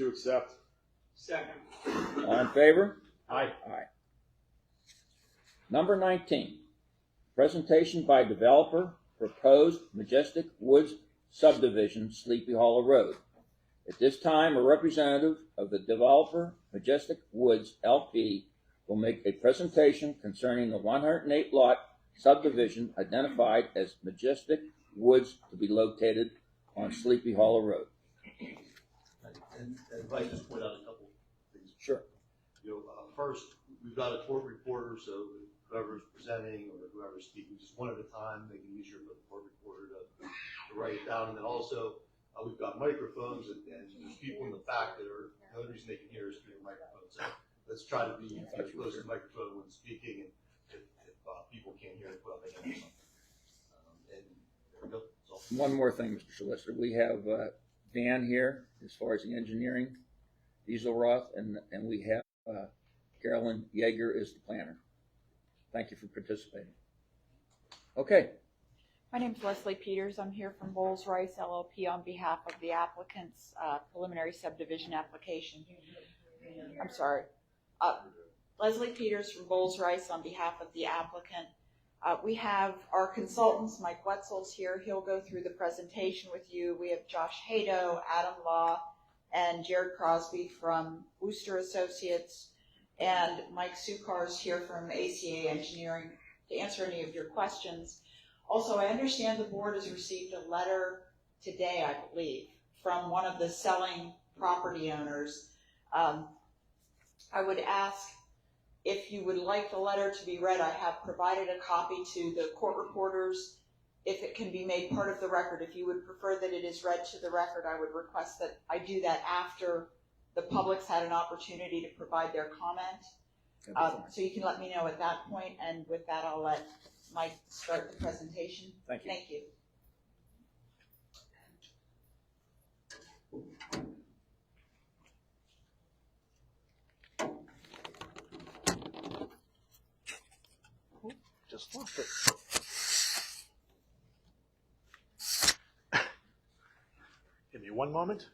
To accept. Second. All in favor? Aye. Aye. Number 19, presentation by developer, proposed Majestic Woods subdivision, Sleepy Hollow Road. At this time, a representative of the developer, Majestic Woods LP, will make a presentation concerning the 108 lot subdivision identified as Majestic Woods to be located on Sleepy Hollow Road. And if I just point out a couple things. Sure. First, we've got a court reporter, so whoever's presenting or whoever's speaking, just one at a time, make it easier for the court reporter to write it down. And then also, we've got microphones, and there's people in the back that are, the only reason they can hear is through the microphone. So let's try to be close to the microphone when speaking, and if people can't hear, put up a hand or something. And there we go. One more thing, Mr. Solicitor. We have Dan here as far as the engineering, Diesel Roth, and we have Carolyn Yeager is the planner. Thank you for participating. Okay. My name is Leslie Peters. I'm here from Bowles Rice LLP on behalf of the applicant's preliminary subdivision application. I'm sorry. Leslie Peters from Bowles Rice on behalf of the applicant. We have our consultants, Mike Wetzel's here. He'll go through the presentation with you. We have Josh Hato, Adam Law, and Jared Crosby from Wooster Associates, and Mike Sukar's here from ACA Engineering to answer any of your questions. Also, I understand the board has received a letter today, I believe, from one of the selling property owners. I would ask if you would like the letter to be read. I have provided a copy to the court reporters. If it can be made part of the record, if you would prefer that it is read to the record, I would request that I do that after the public's had an opportunity to provide their comment. So you can let me know at that point, and with that, I'll let Mike start the presentation. Thank you. Thank you. Just lost it. Give me one moment.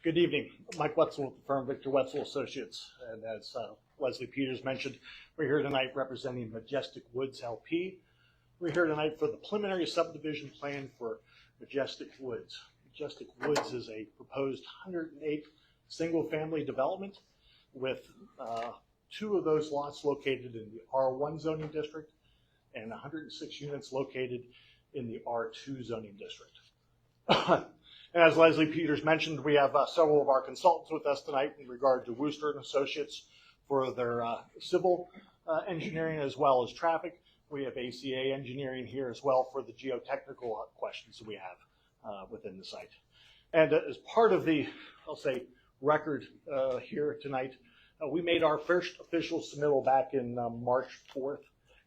Good evening. Mike Wetzel with the firm Victor Wetzel Associates. And as Leslie Peters mentioned, we're here tonight representing Majestic Woods LP. We're here tonight for the preliminary subdivision plan for Majestic Woods. Majestic Woods is a proposed 108 single-family development with 2 of those lots located in the R1 zoning district and 106 units located in the R2 zoning district. As Leslie Peters mentioned, we have several of our consultants with us tonight in regard to Wooster and Associates for their civil engineering as well as traffic. We have ACA Engineering here as well for the geotechnical questions that we have within the site. And as part of the, I'll say, record here tonight, we made our first official submittal back in March 4th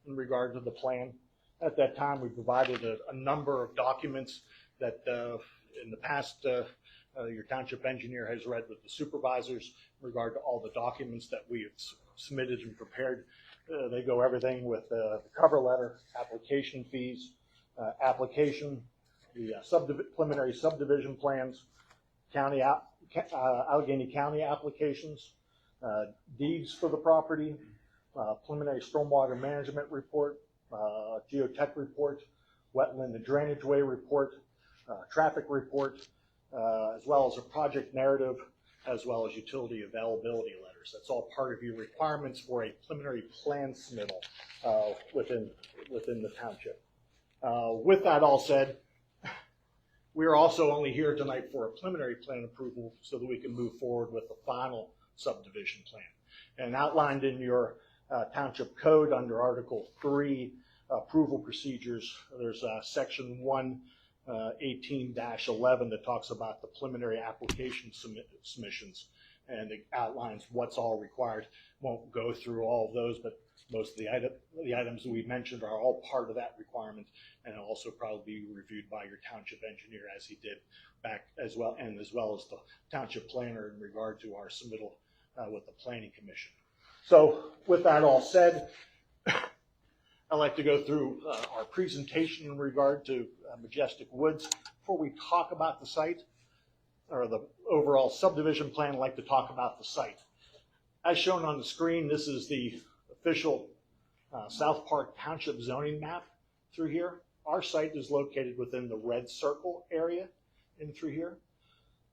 in regard to the plan. At that time, we provided a number of documents that in the past, your township engineer has read with the supervisors in regard to all the documents that we have submitted and prepared. They go everything with the cover letter, application fees, application, the preliminary subdivision plans, Allegheny County applications, deeds for the property, preliminary stormwater management report, geotech report, wetland and drainage way report, traffic report, as well as a project narrative, as well as utility availability letters. That's all part of your requirements for a preliminary plan submittal within the township. With that all said, we are also only here tonight for a preliminary plan approval so that we can move forward with the final subdivision plan. And outlined in your township code under Article 3 approval procedures, there's section 1 18-11 that talks about the preliminary application submissions, and it outlines what's all required. Won't go through all of those, but most of the items that we mentioned are all part of that requirement, and it'll also probably be reviewed by your township engineer, as he did back as well, and as well as the township planner in regard to our submittal with the planning commission. So with that all said, I'd like to go through our presentation in regard to Majestic Woods. Before we talk about the site or the overall subdivision plan, I'd like to talk about the site. As shown on the screen, this is the official South Park Township zoning map through here. Our site is located within the red circle area in through here.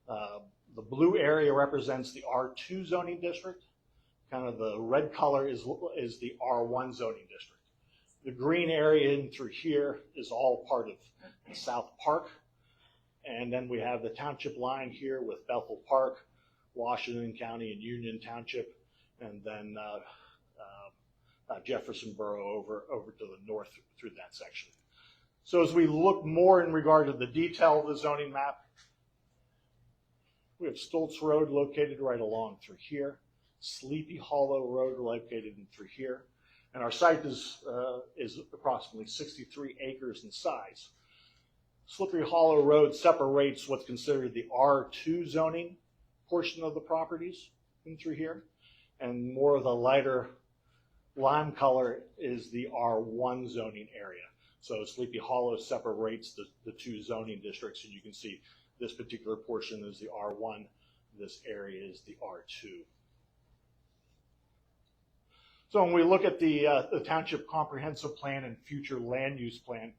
The blue area represents the R2 zoning district. Kind of the red color is the R1 zoning district. The green area in through here is all part of South Park. And then we have the township line here with Bethel Park, Washington County, and Union Township, and then Jefferson Borough over to the north through that section. So as we look more in regard to the detail of the zoning map, we have Stoltz Road located right along through here, Sleepy Hollow Road located in through here, and our site is approximately 63 acres in size. Slippery Hollow Road separates what's considered the R2 zoning portion of the properties in through here, and more of the lighter lime color is the R1 zoning area. So Sleepy Hollow separates the two zoning districts, and you can see this particular portion is the R1, this area is the R2. So when we look at the Township Comprehensive Plan and Future Land Use Plan,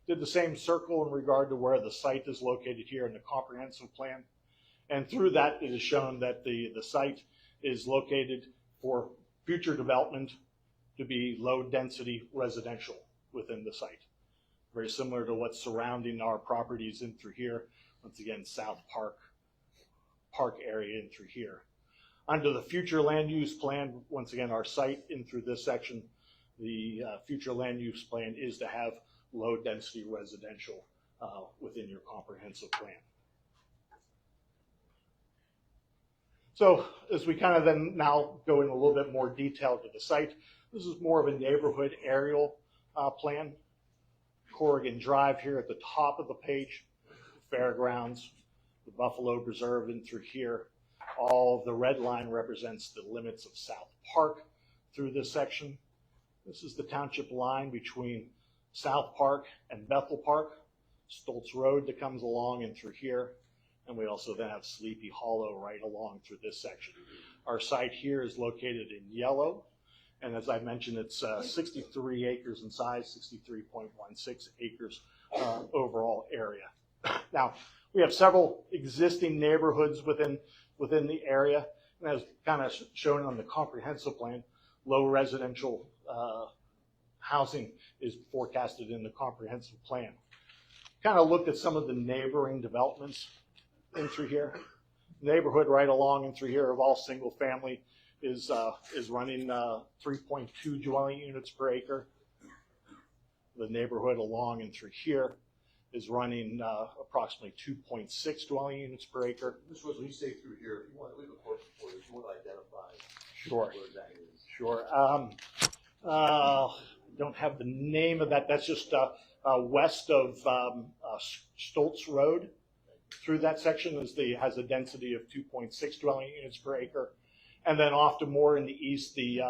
did the same circle in regard to where the site is located here in the Comprehensive Plan. And through that, it is shown that the site is located for future development to be low-density residential within the site. Very similar to what's surrounding our properties in through here. Once again, South Park area in through here. Under the future land use plan, once again, our site in through this section, the future land use plan is to have low density residential within your comprehensive plan. So as we kind of then now go in a little bit more detail to the site, this is more of a neighborhood aerial plan. Corrigan Drive here at the top of the page, Fairgrounds, the Buffalo Preserve in through here. All of the red line represents the limits of South Park through this section. This is the township line between South Park and Bethel Park. Stoltz Road that comes along in through here. And we also then have Sleepy Hollow right along through this section. Our site here is located in yellow. And as I mentioned, it's 63 acres in size, 63.16 acres overall area. Now, we have several existing neighborhoods within the area. And as kind of shown on the comprehensive plan, low residential housing is forecasted in the comprehensive plan. Kind of looked at some of the neighboring developments in through here. Neighborhood right along in through here of all single family is running 3.2 dwelling units per acre. The neighborhood along and through here is running approximately 2.6 dwelling units per acre. This was, when you say through here, if you want to leave a court report, if you want to identify Sure. where that is. Sure. Don't have the name of that. That's just west of Stoltz Road. Through that section has a density of 2.6 dwelling units per acre. And then off to more in the east, the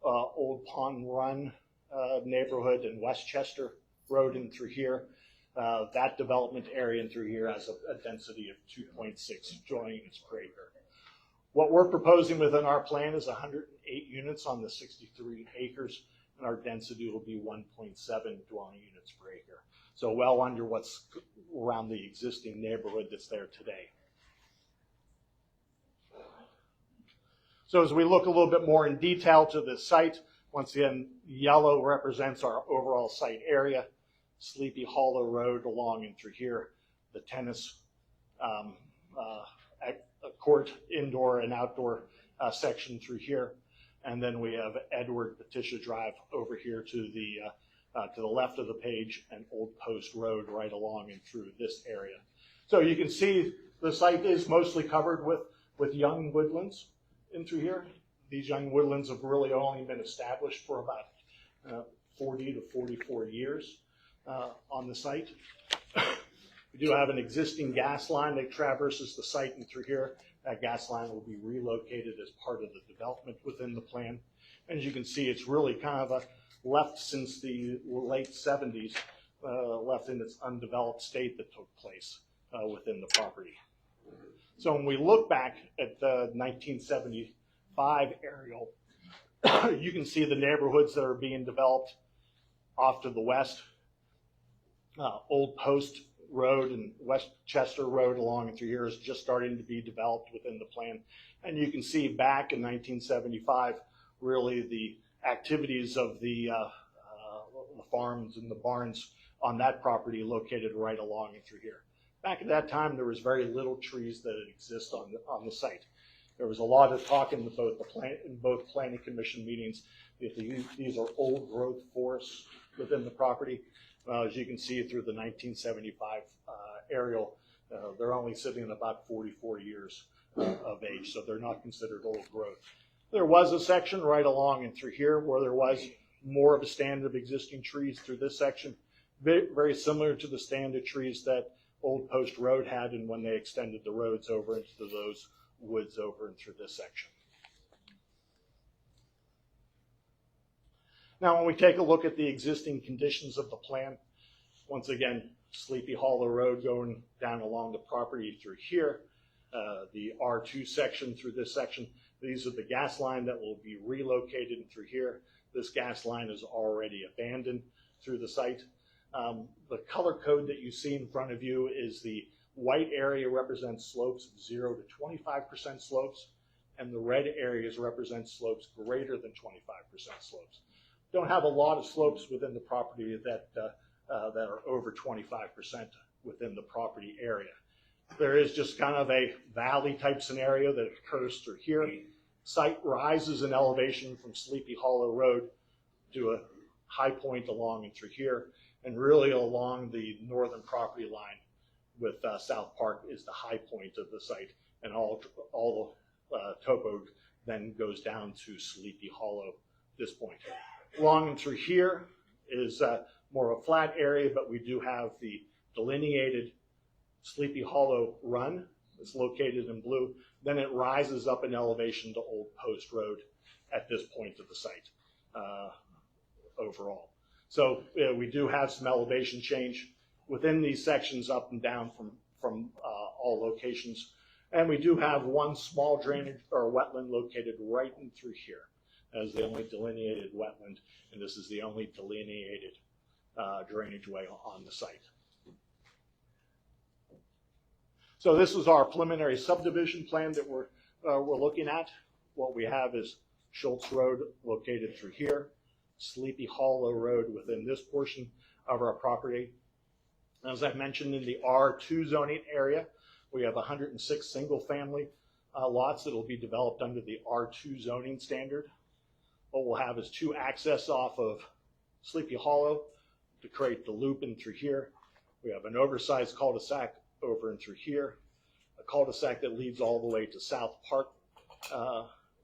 Old Pond Run neighborhood and Westchester Road in through here. That development area in through here has a density of 2.6 dwelling units per acre. What we're proposing within our plan is 108 units on the 63 acres, and our density will be 1.7 dwelling units per acre. So well under what's around the existing neighborhood that's there today. So as we look a little bit more in detail to the site, once again, yellow represents our overall site area. Sleepy Hollow Road along and through here, the tennis court, indoor and outdoor section through here. And then we have Edward Patricia Drive over here to the to the left of the page, and Old Post Road right along and through this area. So you can see the site is mostly covered with young woodlands in through here. These young woodlands have really only been established for about 40 to 44 years on the site. We do have an existing gas line that traverses the site and through here. That gas line will be relocated as part of the development within the plan. And as you can see, it's really kind of left since the late 70s, left in its undeveloped state that took place within the property. So when we look back at the 1975 aerial, you can see the neighborhoods that are being developed off to the west. Old Post Road and Westchester Road along and through here is just starting to be developed within the plan. And you can see back in 1975, really the activities of the farms and the barns on that property located right along and through here. Back at that time, there was very little trees that exist on the site. There was a lot of talk in both planning commission meetings that these are old growth forests within the property. As you can see through the 1975 aerial, they're only sitting at about 44 years of age, so they're not considered old growth. There was a section right along and through here where there was more of a stand of existing trees through this section, very similar to the stand of trees that Old Post Road had, and when they extended the roads over into those woods over and through this section. Now, when we take a look at the existing conditions of the plan, once again, Sleepy Hollow Road going down along the property through here, the R2 section through this section. These are the gas line that will be relocated through here. This gas line is already abandoned through the site. The color code that you see in front of you is the white area represents slopes of 0 to 25% slopes, and the red areas represent slopes greater than 25% slopes. Don't have a lot of slopes within the property that are over 25% within the property area. There is just kind of a valley type scenario that occurs through here. Site rises in elevation from Sleepy Hollow Road to a high point along and through here, and really along the northern property line with South Park is the high point of the site, and all the topo then goes down to Sleepy Hollow at this point. Along and through here is more of a flat area, but we do have the delineated Sleepy Hollow Run. It's located in blue. Then it rises up in elevation to Old Post Road at this point of the site overall. So we do have some elevation change within these sections up and down from all locations. And we do have one small drainage or wetland located right in through here as the only delineated wetland, and this is the only delineated drainage way on the site. So this is our preliminary subdivision plan that we're looking at. What we have is Schultz Road located through here, Sleepy Hollow Road within this portion of our property. As I mentioned, in the R2 zoning area, we have 106 single-family lots that will be developed under the R2 zoning standard. What we'll have is two access off of Sleepy Hollow to create the loop in through here. We have an oversized cul-de-sac over and through here, a cul-de-sac that leads all the way to South Park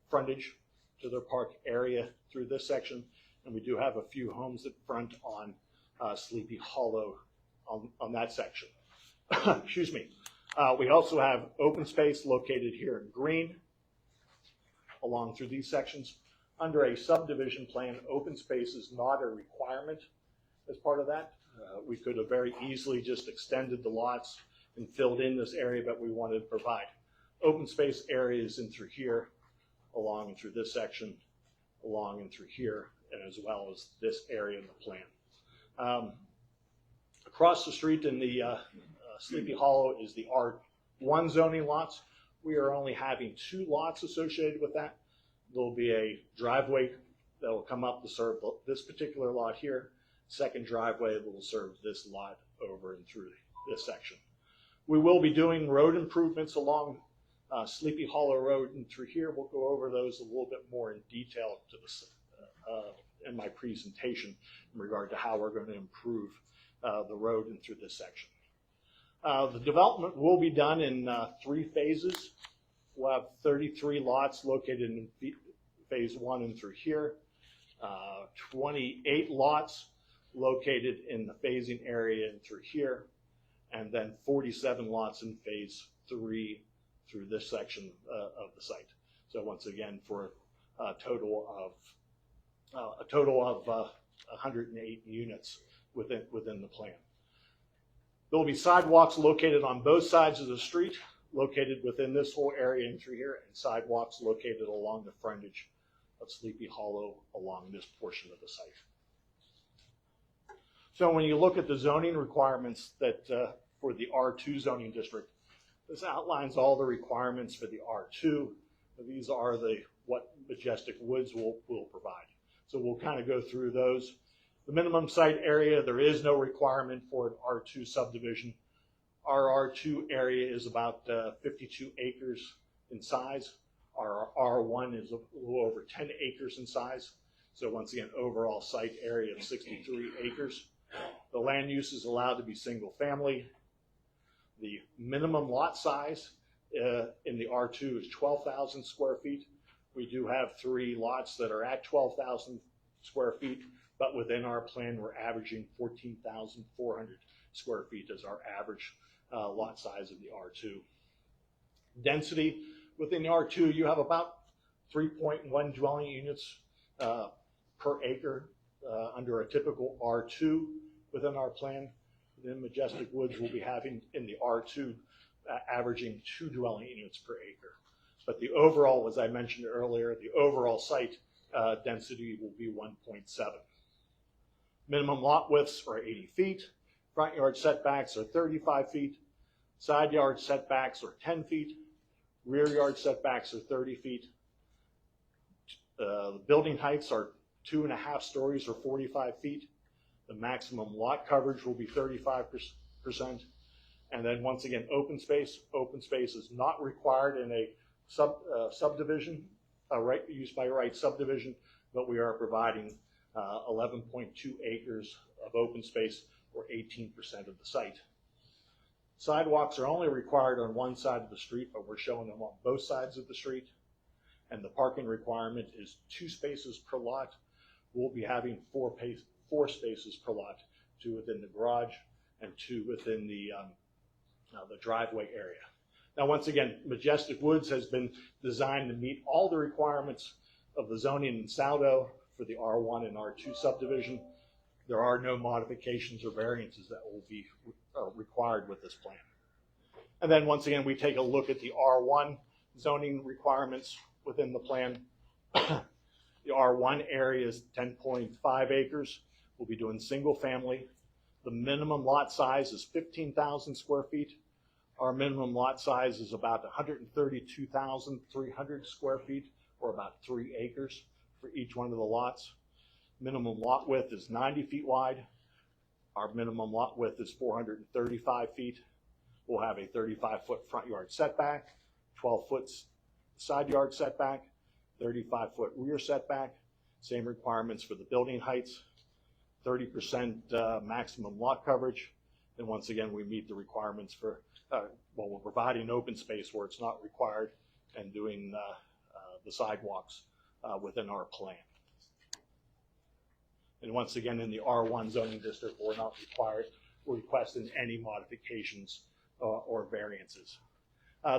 frontage to their park area through this section. And we do have a few homes at front on Sleepy Hollow on that section. Excuse me. We also have open space located here in green along through these sections. Under a subdivision plan, open space is not a requirement as part of that. We could have very easily just extended the lots and filled in this area, but we wanted to provide open space areas in through here, along and through this section, along and through here, and as well as this area in the plan. Across the street in the Sleepy Hollow is the R1 zoning lots. We are only having 2 lots associated with that. There'll be a driveway that will come up to serve this particular lot here. Second driveway that will serve this lot over and through this section. We will be doing road improvements along Sleepy Hollow Road and through here. We'll go over those a little bit more in detail to in my presentation in regard to how we're going to improve the road and through this section. The development will be done in 3 phases. We'll have 33 lots located in phase 1 and through here, 28 lots located in the phasing area and through here, and then 47 lots in phase 3 through this section of the site. So once again, for a total of 108 units within the plan. There will be sidewalks located on both sides of the street, located within this whole area and through here, and sidewalks located along the frontage of Sleepy Hollow along this portion of the site. So when you look at the zoning requirements that for the R2 zoning district, this outlines all the requirements for the R2. These are what Majestic Woods will provide. So we'll kind of go through those. The minimum site area, there is no requirement for an R2 subdivision. Our R2 area is about 52 acres in size. Our R1 is a little over 10 acres in size. So once again, overall site area of 63 acres. The land use is allowed to be single family. The minimum lot size in the R2 is 12,000 square feet. We do have 3 lots that are at 12,000 square feet, but within our plan, we're averaging 14,400 square feet as our average lot size of the R2. Density within the R2, you have about 3.1 dwelling units per acre under a typical R2 within our plan. Then Majestic Woods will be having in the R2 averaging 2 dwelling units per acre. But the overall, as I mentioned earlier, the overall site density will be 1.7. Minimum lot widths are 80 feet. Front yard setbacks are 35 feet. Side yard setbacks are 10 feet. Rear yard setbacks are 30 feet. The building heights are 2.5 stories or 45 feet. The maximum lot coverage will be 35%. And then once again, open space. Open space is not required in a subdivision, use by right subdivision, but we are providing 11.2 acres of open space or 18% of the site. Sidewalks are only required on one side of the street, but we're showing them on both sides of the street. And the parking requirement is 2 spaces per lot. We'll be having 4 spaces per lot, 2 within the garage and 2 within the driveway area. Now, once again, Majestic Woods has been designed to meet all the requirements of the zoning in Saldo for the R1 and R2 subdivision. There are no modifications or variances that will be required with this plan. And then once again, we take a look at the R1 zoning requirements within the plan. The R1 area is 10.5 acres. We'll be doing single family. The minimum lot size is 15,000 square feet. Our minimum lot size is about 132,300 square feet, or about 3 acres for each one of the lots. Minimum lot width is 90 feet wide. Our minimum lot width is 435 feet. We'll have a 35-foot front yard setback, 12-foot side yard setback, 35-foot rear setback. Same requirements for the building heights, 30% maximum lot coverage. And once again, we meet the requirements for, we're providing open space where it's not required and doing the sidewalks within our plan. And once again, in the R1 zoning district, we're not requesting any modifications or variances.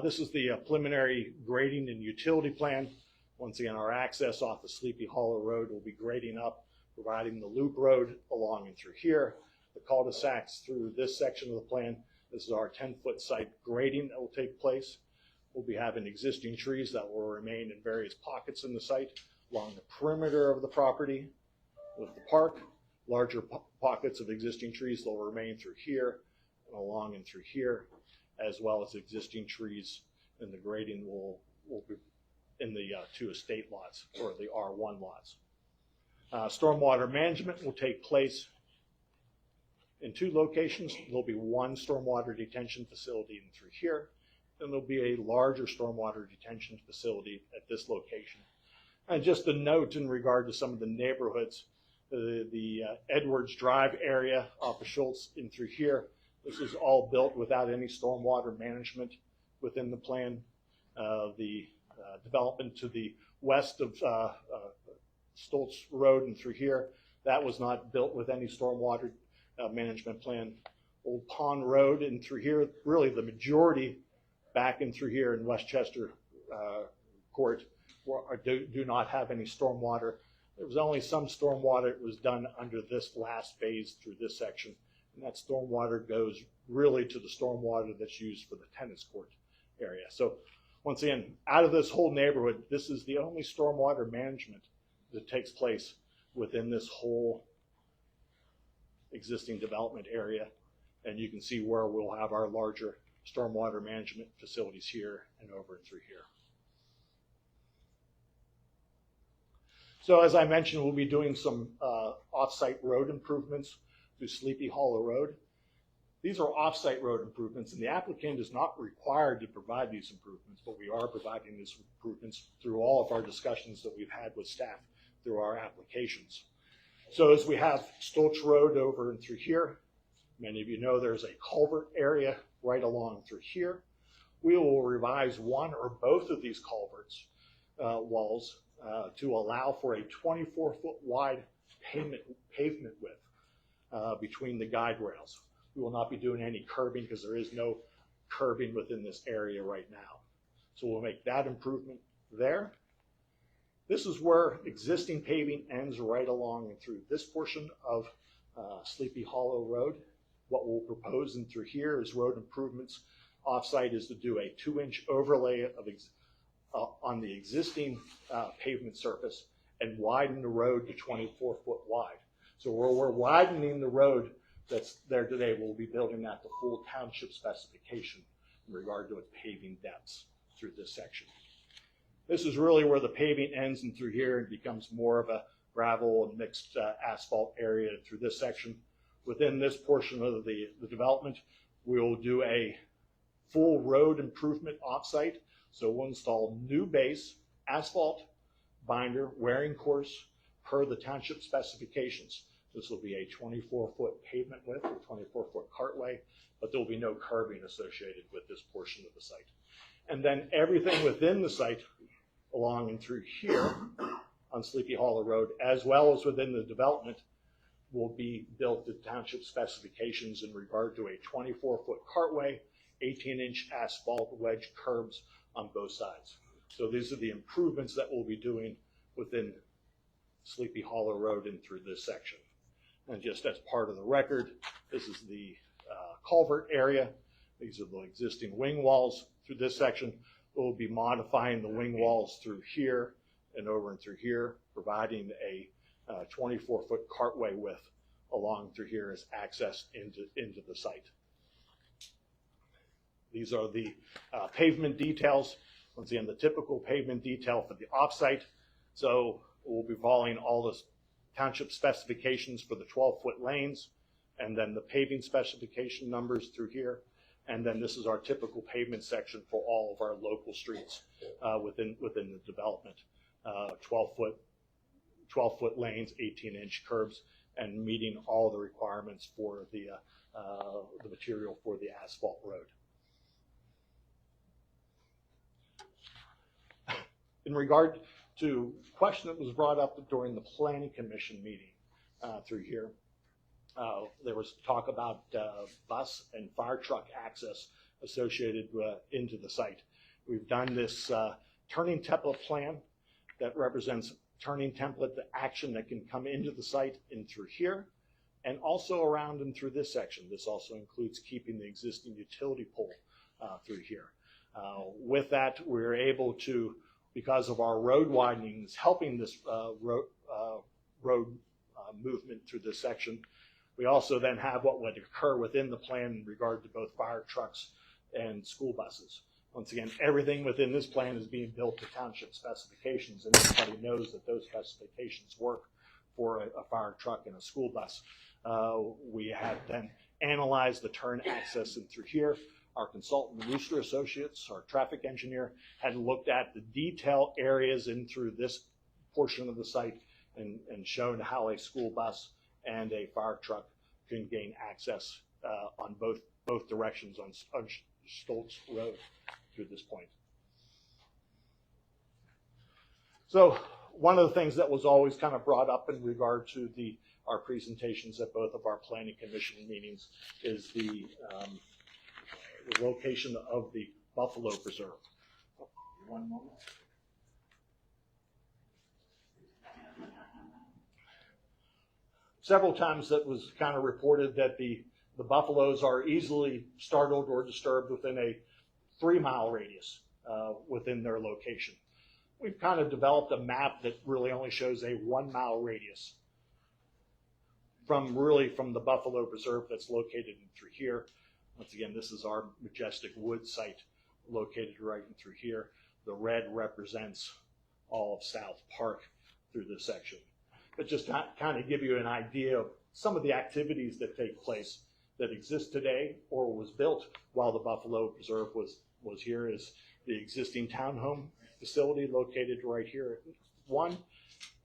This is the preliminary grading and utility plan. Once again, our access off the Sleepy Hollow Road will be grading up, providing the loop road along and through here, the cul-de-sacs through this section of the plan. This is our 10-foot site grading that will take place. We'll be having existing trees that will remain in various pockets in the site along the perimeter of the property. With the park, larger pockets of existing trees that will remain through here and along and through here, as well as existing trees, and the grading will be in the 2 estate lots, or the R1 lots. Stormwater management will take place in 2 locations. There'll be 1 stormwater detention facility in through here, and there'll be a larger stormwater detention facility at this location. And just a note in regard to some of the neighborhoods, the Edwards Drive area off of Schultz in through here. This is all built without any stormwater management within the plan. The development to the west of Stoltz Road and through here, that was not built with any stormwater management plan. Old Pond Road and through here, really the majority back in through here in Westchester Court do not have any stormwater. There was only some stormwater that was done under this last phase through this section. And that stormwater goes really to the stormwater that's used for the tennis court area. So once again, out of this whole neighborhood, this is the only stormwater management that takes place within this whole existing development area. And you can see where we'll have our larger stormwater management facilities here and over and through here. So as I mentioned, we'll be doing some off-site road improvements through Sleepy Hollow Road. These are off-site road improvements, and the applicant is not required to provide these improvements, but we are providing these improvements through all of our discussions that we've had with staff through our applications. So as we have Stoltz Road over and through here, many of you know there's a culvert area right along through here. We will revise one or both of these culverts walls to allow for a 24-foot wide pavement width between the guide rails. We will not be doing any curbing because there is no curbing within this area right now. So we'll make that improvement there. This is where existing paving ends right along and through this portion of Sleepy Hollow Road. What we'll propose in through here is road improvements. Offsite is to do a 2-inch overlay of on the existing pavement surface and widen the road to 24-foot wide. So where we're widening the road that's there today, we'll be building at the full township specification in regard to its paving depths through this section. This is really where the paving ends and through here it becomes more of a gravel and mixed asphalt area through this section. Within this portion of the development, we will do a full road improvement offsite. So we'll install new base, asphalt, binder, wearing course per the township specifications. This will be a 24-foot pavement width, a 24-foot cartway, but there will be no curbing associated with this portion of the site. And then everything within the site along and through here on Sleepy Hollow Road, as well as within the development, will be built to township specifications in regard to a 24-foot cartway, 18-inch asphalt wedge curbs on both sides. So these are the improvements that we'll be doing within Sleepy Hollow Road and through this section. And just as part of the record, this is the culvert area. These are the existing wing walls through this section. We'll be modifying the wing walls through here and over and through here, providing a 24-foot cartway width along through here as access into the site. These are the pavement details. Once again, the typical pavement detail for the offsite. So we'll be following all the township specifications for the 12-foot lanes, and then the paving specification numbers through here. And then this is our typical pavement section for all of our local streets within the development. 12-foot lanes, 18-inch curbs, and meeting all the requirements for the material for the asphalt road. In regard to a question that was brought up during the Planning Commission meeting through here, there was talk about bus and fire truck access associated into the site. We've done this turning template plan that represents turning template, the action that can come into the site in through here, and also around and through this section. This also includes keeping the existing utility pole through here. With that, we're able to, because of our road widenings helping this road movement through this section, we also then have what would occur within the plan in regard to both fire trucks and school buses. Once again, everything within this plan is being built to township specifications, and everybody knows that those specifications work for a fire truck and a school bus. We have then analyzed the turn access in through here. Our consultant, Rooster Associates, our traffic engineer, had looked at the detail areas in through this portion of the site and shown how a school bus and a fire truck can gain access on both directions on Stoltz Road through this point. So one of the things that was always kind of brought up in regard to our presentations at both of our planning commission meetings is the location of the Buffalo Preserve. One moment. Several times that was kind of reported that the buffaloes are easily startled or disturbed within a 3-mile radius within their location. We've kind of developed a map that really only shows a 1-mile radius from the Buffalo Preserve that's located in through here. Once again, this is our Majestic Woods site located right in through here. The red represents all of South Park through this section. But just to kind of give you an idea of some of the activities that take place that exist today or was built while the Buffalo Preserve was here is the existing townhome facility located right here.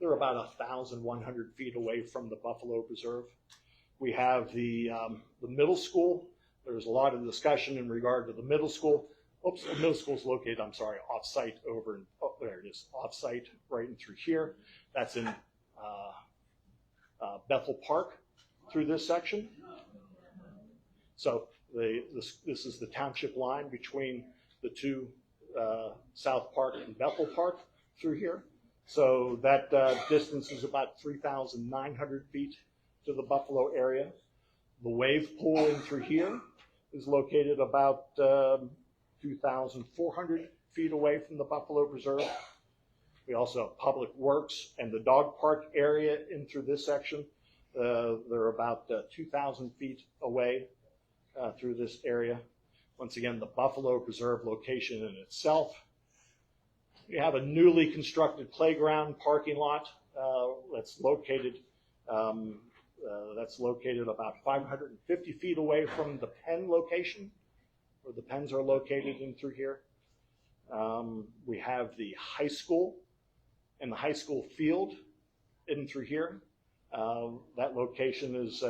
They're about 1,100 feet away from the Buffalo Preserve. We have the middle school. There's a lot of discussion in regard to the middle school. Oops, the middle school is located, off-site there it is, off-site right in through here. That's in Bethel Park through this section. So this is the township line between the two South Park and Bethel Park through here. So that distance is about 3,900 feet to the Buffalo area. The wave pool in through here is located about 2,400 feet away from the Buffalo Preserve. We also have Public Works and the dog park area in through this section. They're about 2,000 feet away through this area. Once again, the Buffalo Preserve location in itself. We have a newly constructed playground parking lot that's located about 550 feet away from the Penn location, where the Penns are located in through here. We have the high school and the high school field in through here. That location is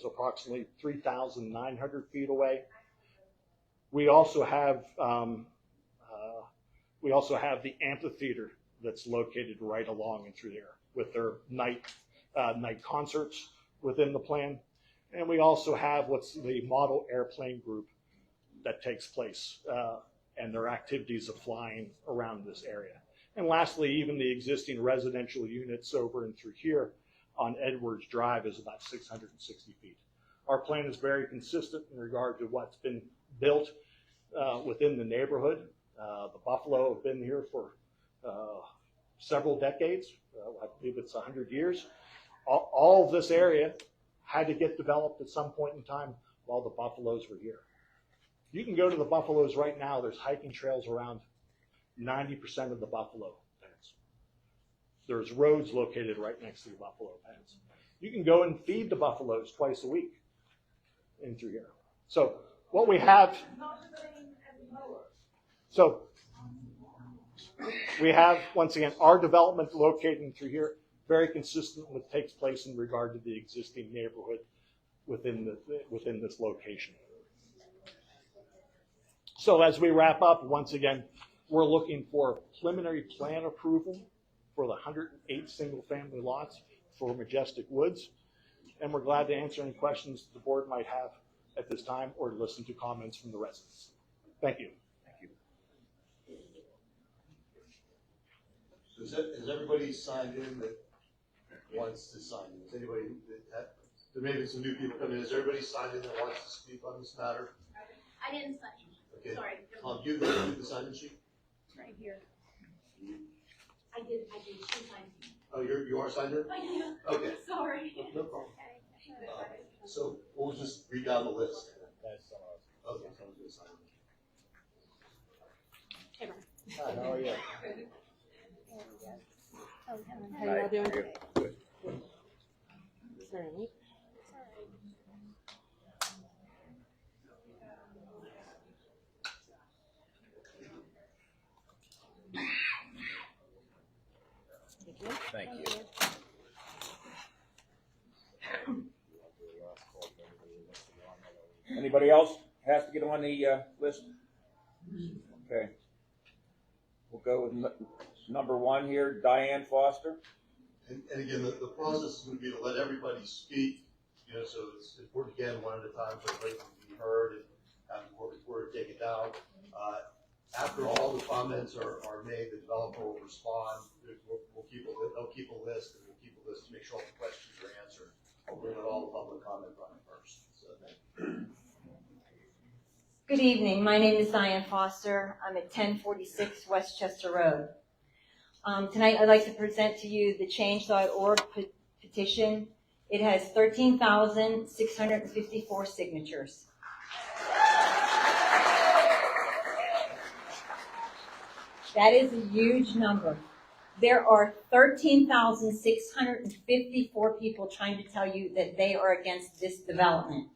approximately 3,900 feet away. We also have the amphitheater that's located right along and through there with their night concerts within the plan. And we also have what's the model airplane group that takes place and their activities of flying around this area. And lastly, even the existing residential units over and through here on Edwards Drive is about 660 feet. Our plan is very consistent in regard to what's been built within the neighborhood. The buffalo have been here for several decades. I believe it's 100 years. All of this area had to get developed at some point in time while the buffaloes were here. You can go to the buffaloes right now. There's hiking trails around 90% of the buffalo pens. There's roads located right next to the buffalo pens. You can go and feed the buffaloes twice a week in through here. So what we have, we have, once again, our development located in through here, very consistent with what takes place in regard to the existing neighborhood within this location. So as we wrap up, once again, we're looking for preliminary plan approval for the 108 single-family lots for Majestic Woods, and we're glad to answer any questions the board might have at this time or to listen to comments from the residents. Thank you. Thank you. Has everybody signed in that wants to sign in? Has anybody there may be some new people coming in. Has everybody signed in that wants to speak on this matter? I didn't sign. Okay. Sorry. Give the sign-in sheet. Right here. I did. She signed. Oh, you are signed in? I am. Okay. Sorry. No problem. So we'll just read down the list. Okay, someone's going to sign in. Hey, Brian. Hi, how are you? How you all doing? Good. Sorry. Thank you. Anybody else has to get on the list? Okay. We'll go with number 1 here, Diane Foster. And again, the process is going to be to let everybody speak, so it's important, again, one at a time, so everybody can be heard and have the court reporter take it down. After all the comments are made, the developer will respond. They'll keep a list, and we'll keep a list to make sure all the questions are answered. We'll let all the public comment on it first. So thank you. Good evening. My name is Diane Foster. I'm at 1046 Westchester Road. Tonight I'd like to present to you the change.org petition. It has 13,654 signatures. That is a huge number. There are 13,654 people trying to tell you that they are against this development.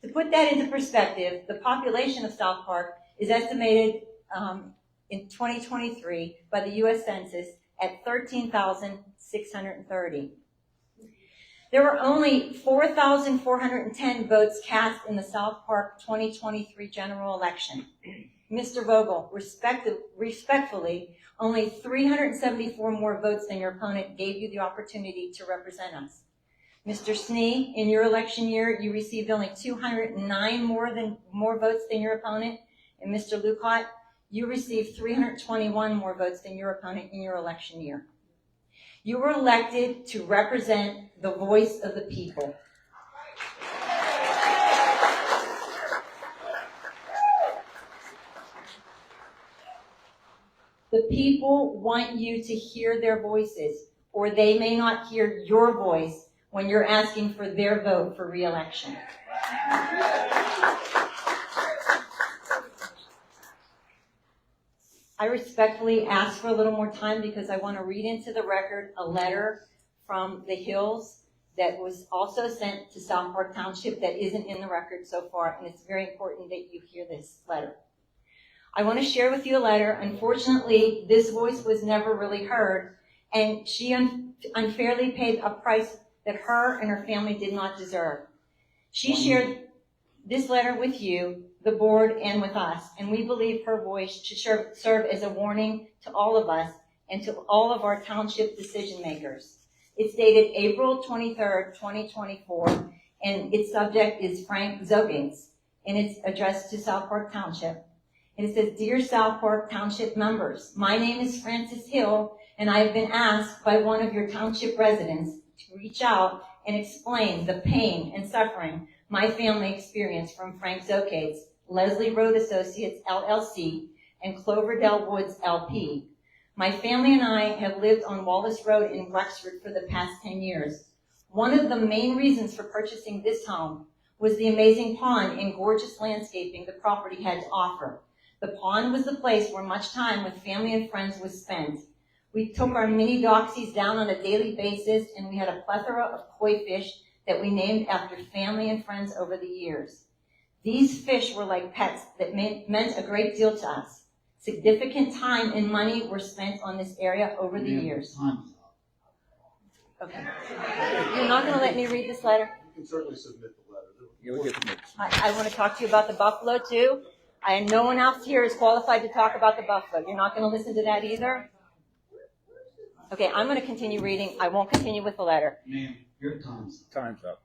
To put that into perspective, the population of South Park is estimated in 2023 by the U.S. Census at 13,630. There were only 4,410 votes cast in the South Park 2023 general election. Mr. Vogel, respectfully, only 374 more votes than your opponent gave you the opportunity to represent us. Mr. Snee, in your election year, you received only 209 more votes than your opponent. And Mr. Lucott, you received 321 more votes than your opponent in your election year. You were elected to represent the voice of the people. The people want you to hear their voices, or they may not hear your voice when you're asking for their vote for re-election. I respectfully ask for a little more time because I want to read into the record a letter from the Hills that was also sent to South Park Township that isn't in the record so far, and it's very important that you hear this letter. I want to share with you a letter. Unfortunately, this voice was never really heard, and she unfairly paid a price that her and her family did not deserve. She shared this letter with you, the board, and with us, and we believe her voice should serve as a warning to all of us and to all of our township decision makers. It's dated April 23rd, 2024, and its subject is Frank Zogates, and it's addressed to South Park Township. And it says, Dear South Park Township members, my name is Frances Hill, and I have been asked by one of your township residents to reach out and explain the pain and suffering my family experienced from Frank Zogates, Leslie Road Associates, LLC, and Cloverdale Woods, LP. My family and I have lived on Wallace Road in Wexford for the past 10 years. One of the main reasons for purchasing this home was the amazing pond and gorgeous landscaping the property had to offer. The pond was the place where much time with family and friends was spent. We took our mini doxies down on a daily basis, and we had a plethora of koi fish that we named after family and friends over the years. These fish were like pets that meant a great deal to us. Significant time and money were spent on this area over the years. Okay. You're not going to let me read this letter? You can certainly submit the letter. You'll get the I want to talk to you about the buffalo, too. No one else here is qualified to talk about the buffalo. You're not going to listen to that either? Okay, I'm going to continue reading. I won't continue with the letter. Ma'am, your time's up.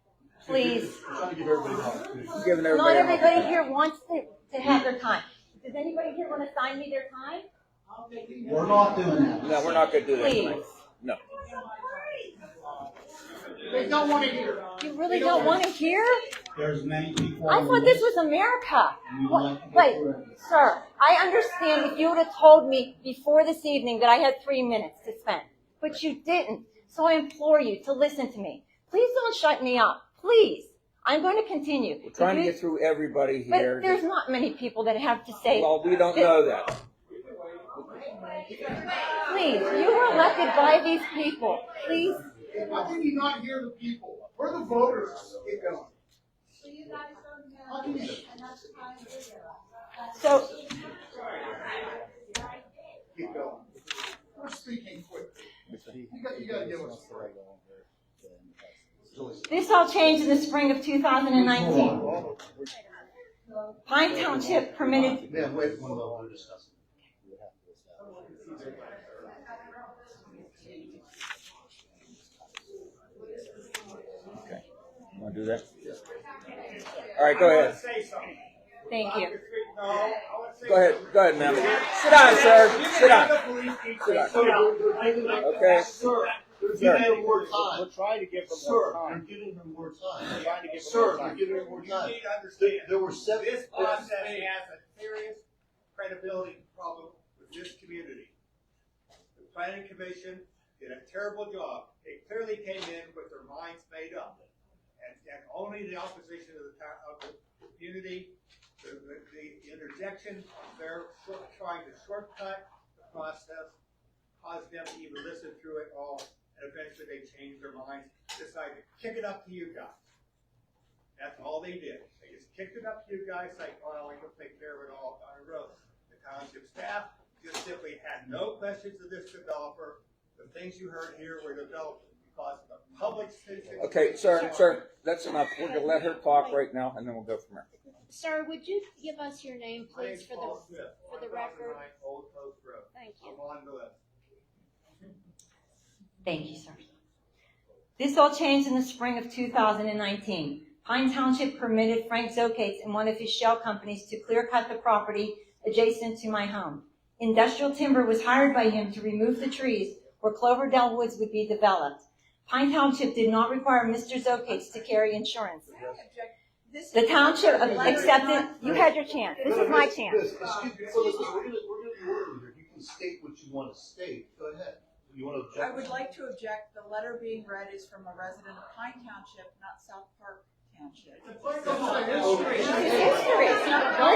Please. We're trying to give everybody an opportunity. Giving Not everybody everybody here wants to have their time. Does anybody here want to sign me their time? We're not doing that. No, we're not going to do that Please. tonight. No. They don't want to hear. You really don't want to hear? There's many people. I thought this was America. Wait, sir, I understand if you would have told me before this evening that I had 3 minutes to spend, but you didn't. So I implore you to listen to me. Please don't shut me up. Please. I'm going to continue. We're trying to get through everybody But here. there's not many people that have to say. Well, we don't know that. Please, you were elected by these people. Please. How can you not hear the people? We're the voters. Keep going. How can you? So, Keep going. We're speaking quickly. You got to give us a break. this all changed in the spring of 2019. Pine Township permitted, Ma'am, wait one moment, we're discussing. Okay. You want to do that? All right, go ahead. Say something. thank you. No, I want to say Go ahead, ma'am. Sit down, sir. Sit down. Sit down. Okay. Sir, they're Sir. giving him more time. We're trying to give them Sir, more you're time. giving him more time. We're trying to give them Sir, more you're time. giving him more You time. need to understand, There were seven. this process has a serious credibility problem with this community. The planning commission did a terrible job. They clearly came in with their minds made up. And only the opposition of the community, the interjection of their trying to shortcut the process, caused them to even listen through it all, and eventually they changed their minds, decided to kick it up to you guys. That's all they did. They just kicked it up to you guys, like, well, we can take care of it all on the road. The township staff just simply had no questions of this developer. The things you heard here were developed because of the public citizen. Okay, sir, that's enough. We're gonna let her talk right now, and then we'll go from there. Sir, would you give us your name, My please, name's for Paul the, Smith, for the 1009 record? Old Post Road. Thank you. I'm on the list. Thank you, sir. This all changed in the spring of 2019. Pine Township permitted Frank Zokates and one of his shell companies to clear cut the property adjacent to my home. Industrial timber was hired by him to remove the trees where Cloverdale Woods would be developed. Pine Township did not require Mr. Zokates to carry insurance. The township accepted, you had your chance. This is my chance. Excuse me, so listen, we're gonna be orderly here. You can state what you want to state. Go ahead. You want to object? I would like to object. The letter being read is from a resident of Pine Township, not South Park Township. History. Why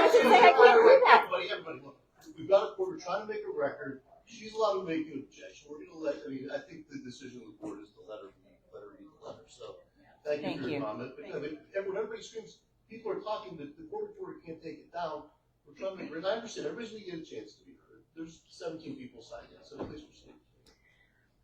does it say I can't do that? Everybody, look, we've got a court, we're trying to make a record. She's allowed to make an objection. We're gonna let, I think the decision of the board is to let her read the letter. So, thank you for your comment. But, when everybody screams, people are talking, the court reporter can't take it down. We're trying to make, and I understand, everybody's gonna get a chance to be heard. There's 17 people signed in, so please proceed.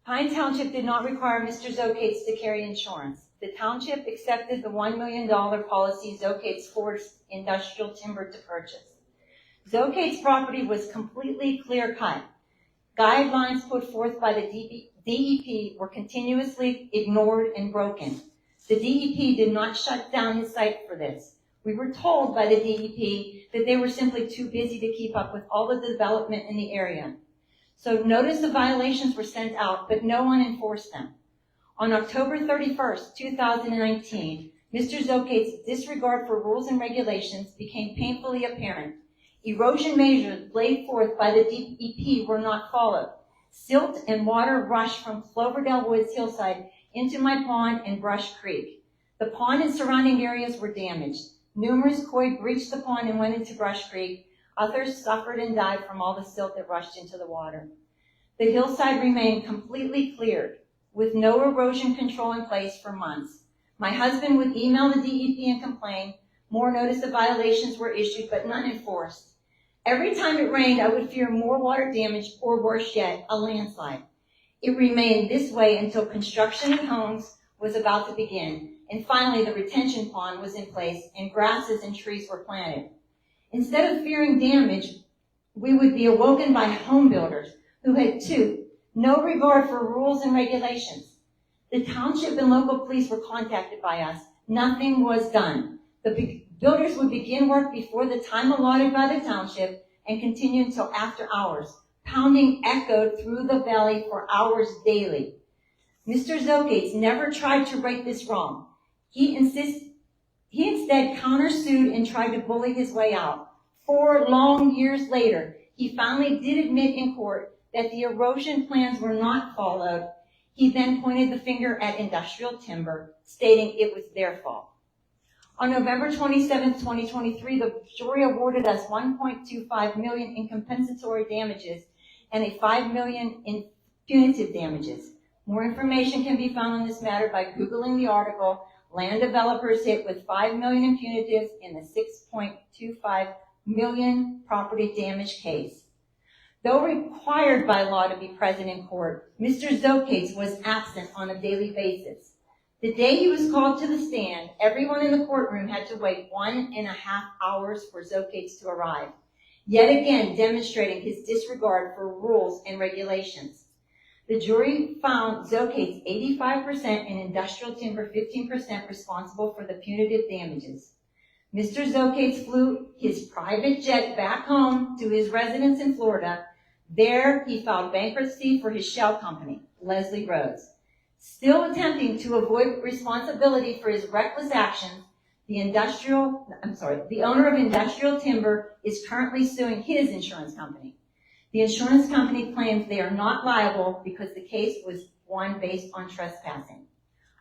Pine Township did not require Mr. Zokates to carry insurance. The township accepted the $1 million policy Zokates forced industrial timber to purchase. Zokates' property was completely clear-cut. Guidelines put forth by the DEP were continuously ignored and broken. The DEP did not shut down his site for this. We were told by the DEP that they were simply too busy to keep up with all the development in the area. So notice of violations were sent out, but no one enforced them. On October 31st, 2019, Mr. Zokates' disregard for rules and regulations became painfully apparent. Erosion measures laid forth by the DEP were not followed. Silt and water rushed from Cloverdale Woods hillside into my pond and Brush Creek. The pond and surrounding areas were damaged. Numerous koi breached the pond and went into Brush Creek. Others suffered and died from all the silt that rushed into the water. The hillside remained completely cleared, with no erosion control in place for months. My husband would email the DEP and complain. More notice of violations were issued, but none enforced. Every time it rained, I would fear more water damage, or worse yet, a landslide. It remained this way until construction of homes was about to begin, and finally the retention pond was in place and grasses and trees were planted. Instead of fearing damage, we would be awoken by home builders who had, no regard for rules and regulations. The township and local police were contacted by us. Nothing was done. The builders would begin work before the time allotted by the township and continue until after hours. Pounding echoed through the valley for hours daily. Mr. Zokates never tried to right this wrong. He instead countersued and tried to bully his way out. 4 long years later, he finally did admit in court that the erosion plans were not followed. He then pointed the finger at industrial timber, stating it was their fault. On November 27, 2023, the jury awarded us $1.25 million in compensatory damages and a $5 million in punitive damages. More information can be found on this matter by Googling the article, Land Developers Hit with $5 million in punitives in the $6.25 million property damage case. Though required by law to be present in court, Mr. Zokates was absent on a daily basis. The day he was called to the stand, everyone in the courtroom had to wait 1.5 hours for Zocates to arrive, yet again demonstrating his disregard for rules and regulations. The jury found Zocates 85% and industrial timber 15% responsible for the punitive damages. Mr. Zocates flew his private jet back home to his residence in Florida. There, he filed bankruptcy for his shell company, Leslie Rhodes. Still attempting to avoid responsibility for his reckless actions, the owner of Industrial Timber is currently suing his insurance company. The insurance company claims they are not liable because the case was won based on trespassing.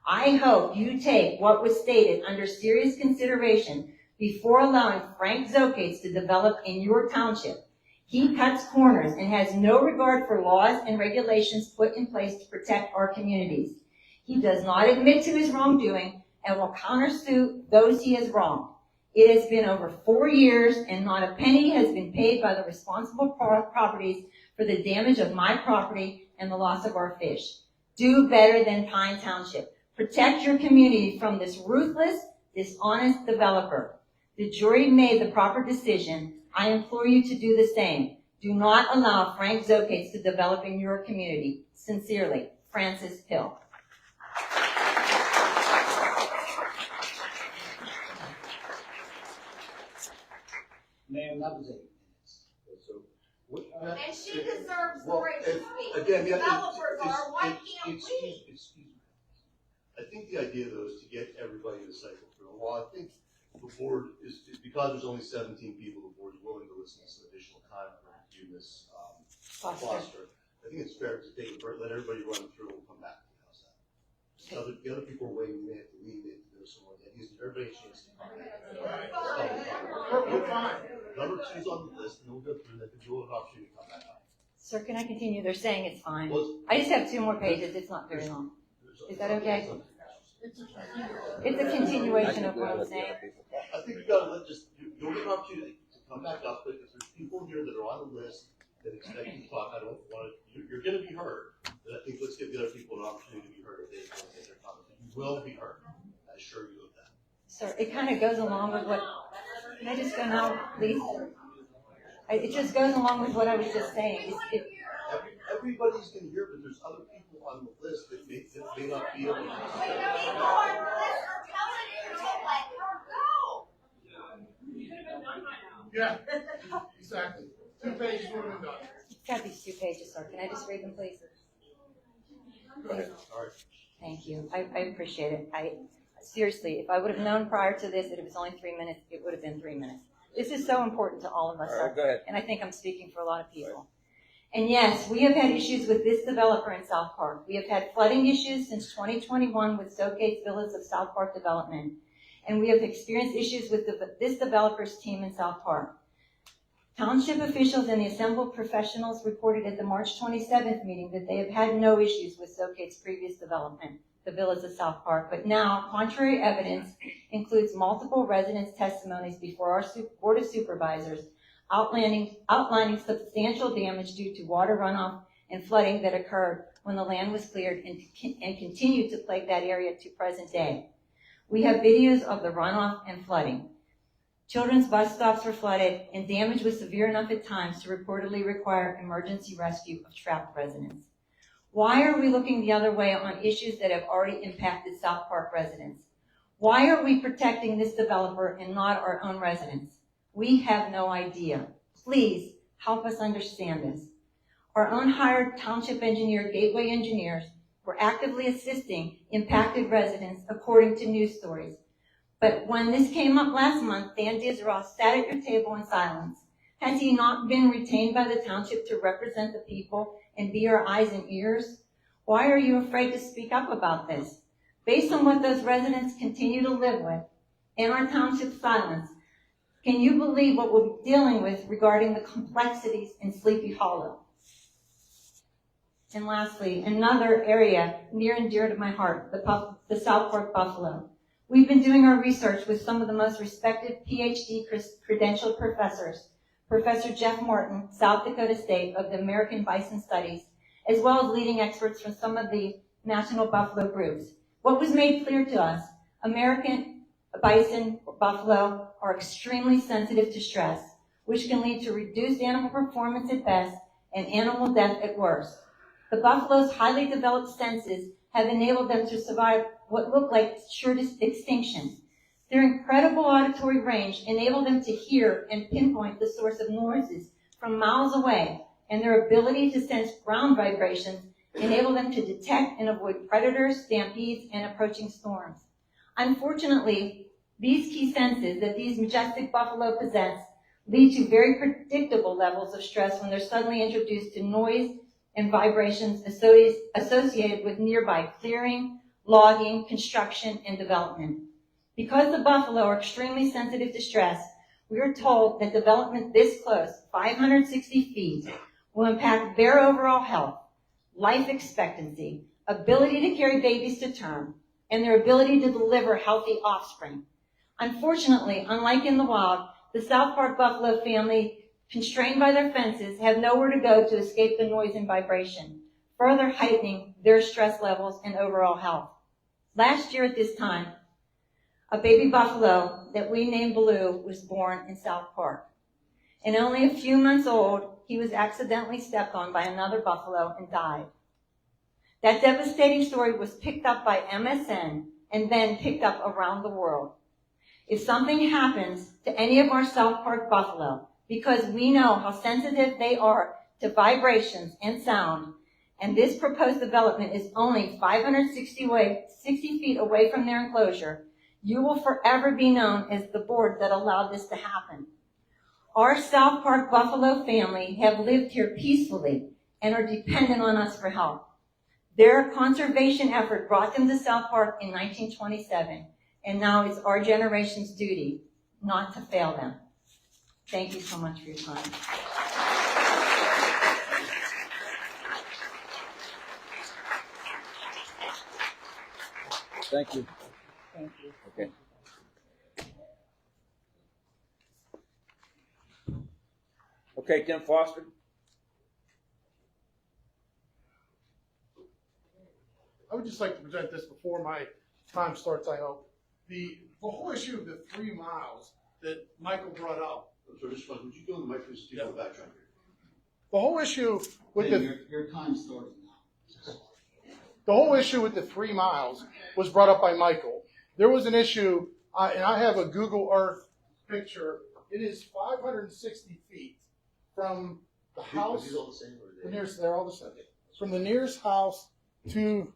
I hope you take what was stated under serious consideration before allowing Frank Zocates to develop in your township. He cuts corners and has no regard for laws and regulations put in place to protect our communities. He does not admit to his wrongdoing and will countersue those he has wronged. It has been over 4 years and not a penny has been paid by the responsible properties for the damage of my property and the loss of our fish. Do better than Pine Township. Protect your community from this ruthless, dishonest developer. The jury made the proper decision. I implore you to do the same. Do not allow Frank Zocates to develop in your community. Sincerely, Francis Hill. Ma'am, that was 8 minutes. So, what, And she deserves the well, right to speak. again, yeah, Developers are, why can't we? excuse me. I think the idea though is to get everybody to cycle through. Well, I think the board is because there's only 17 people, the board is willing to listen to some additional time to review this cluster. I think it's fair to take a break, let everybody run through and come back to the house. The other people are waiting, they have to leave, they have to go somewhere. That gives everybody a chance to comment. We're fine. Number 2's on the list, and we'll go through that, but you'll have an opportunity to come back up. Sir, can I continue? They're saying it's fine. Well, I just have 2 more pages. It's not very long. Is that okay? It's a continuation of what I'm saying. I think you gotta you'll get an opportunity to come back up, but if there's people here that are on the list that expect you to talk, I don't want to, you're gonna be heard. But I think let's give the other people an opportunity to be heard if they want to get their comment. You will be heard. I assure you of that. Sir, it kind of goes along with what, can I just go now, please? It just goes along with what I was just saying. Everybody's gonna hear, but there's other people on the list that may not be able to. People on the list are telling you to let her go. Yeah, exactly. 2 pages would have been done. You've got these 2 pages, sir. Can I just read them, please? Go ahead. All right. Thank you. I appreciate it. Seriously, if I would have known prior to this that it was only 3 minutes, it would have been 3 minutes. This is so important to all of us, All right, go ahead. and I think I'm speaking for a lot of people. And yes, we have had issues with this developer in South Park. We have had flooding issues since 2021 with Zocates Villas of South Park development. And we have experienced issues with this developer's team in South Park. Township officials and the assembled professionals reported at the March 27th meeting that they have had no issues with Zocates' previous development, the Villas of South Park. But now, contrary evidence includes multiple residents' testimonies before our Board of Supervisors outlining substantial damage due to water runoff and flooding that occurred when the land was cleared and continued to plague that area to present day. We have videos of the runoff and flooding. Children's bus stops were flooded, and damage was severe enough at times to reportedly require emergency rescue of trapped residents. Why are we looking the other way on issues that have already impacted South Park residents? Why are we protecting this developer and not our own residents? We have no idea. Please help us understand this. Our own hired township engineer, Gateway Engineers, were actively assisting impacted residents according to news stories. But when this came up last month, Dan Dizeroff sat at your table in silence. Has he not been retained by the township to represent the people and be our eyes and ears? Why are you afraid to speak up about this? Based on what those residents continue to live with and our township silence, can you believe what we'll be dealing with regarding the complexities in Sleepy Hollow? And lastly, another area near and dear to my heart, the South Park Buffalo. We've been doing our research with some of the most respected PhD credentialed professors, Professor Jeff Morton, South Dakota State of the American Bison Studies, as well as leading experts from some of the national buffalo groups. What was made clear to us, American bison or buffalo are extremely sensitive to stress, which can lead to reduced animal performance at best and animal death at worst. The buffalo's highly developed senses have enabled them to survive what looked like sure extinction. Their incredible auditory range enabled them to hear and pinpoint the source of noises from miles away, and their ability to sense ground vibrations enabled them to detect and avoid predators, stampedes, and approaching storms. Unfortunately, these key senses that these majestic buffalo possess lead to very predictable levels of stress when they're suddenly introduced to noise and vibrations associated with nearby clearing, logging, construction, and development. Because the buffalo are extremely sensitive to stress, we are told that development this close, 560 feet, will impact their overall health, life expectancy, ability to carry babies to term, and their ability to deliver healthy offspring. Unfortunately, unlike in the wild, the South Park buffalo family, constrained by their fences, have nowhere to go to escape the noise and vibration, further heightening their stress levels and overall health. Last year at this time, a baby buffalo that we named Blue was born in South Park. And only a few months old, he was accidentally stepped on by another buffalo and died. That devastating story was picked up by MSN and then picked up around the world. If something happens to any of our South Park buffalo, because we know how sensitive they are to vibrations and sound, and this proposed development is only 560 feet away from their enclosure, you will forever be known as the board that allowed this to happen. Our South Park buffalo family have lived here peacefully and are dependent on us for help. Their conservation effort brought them to South Park in 1927, and now it's our generation's duty not to fail them. Thank you so much for your time. Thank you. Thank you. Okay. Okay, Tim Foster. I would just like to present this before my time starts, I hope. The whole issue of the 3 miles that Michael brought up, So just, would you go on the mic, please, to go back here? the whole issue with Your time's starting now. the whole issue with the 3 miles was brought up by Michael. There was an issue, and I have a Google Earth picture. It is 560 feet from the house. Are these all the same, or are they? They're all the same. From the nearest house to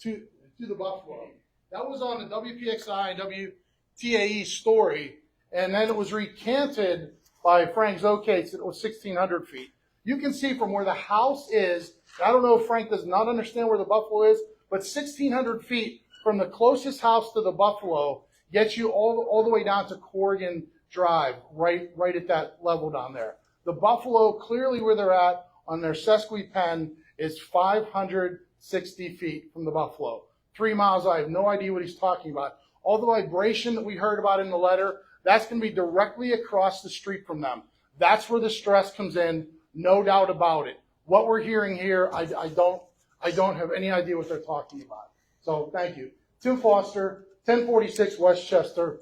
the buffalo. That was on the WPXI and WTAE story, and then it was recanted by Frank Zokates that it was 1,600 feet. You can see from where the house is, I don't know if Frank does not understand where the buffalo is, but 1,600 feet from the closest house to the buffalo gets you all the way down to Corrigan Drive, right at that level down there. The buffalo, clearly where they're at on their Sesqui pen, is 560 feet from the buffalo. 3 miles, I have no idea what he's talking about. All the vibration that we heard about in the letter, that's going to be directly across the street from them. That's where the stress comes in, no doubt about it. What we're hearing here, I don't have any idea what they're talking about. So thank you. Tim Foster, 1046 Westchester.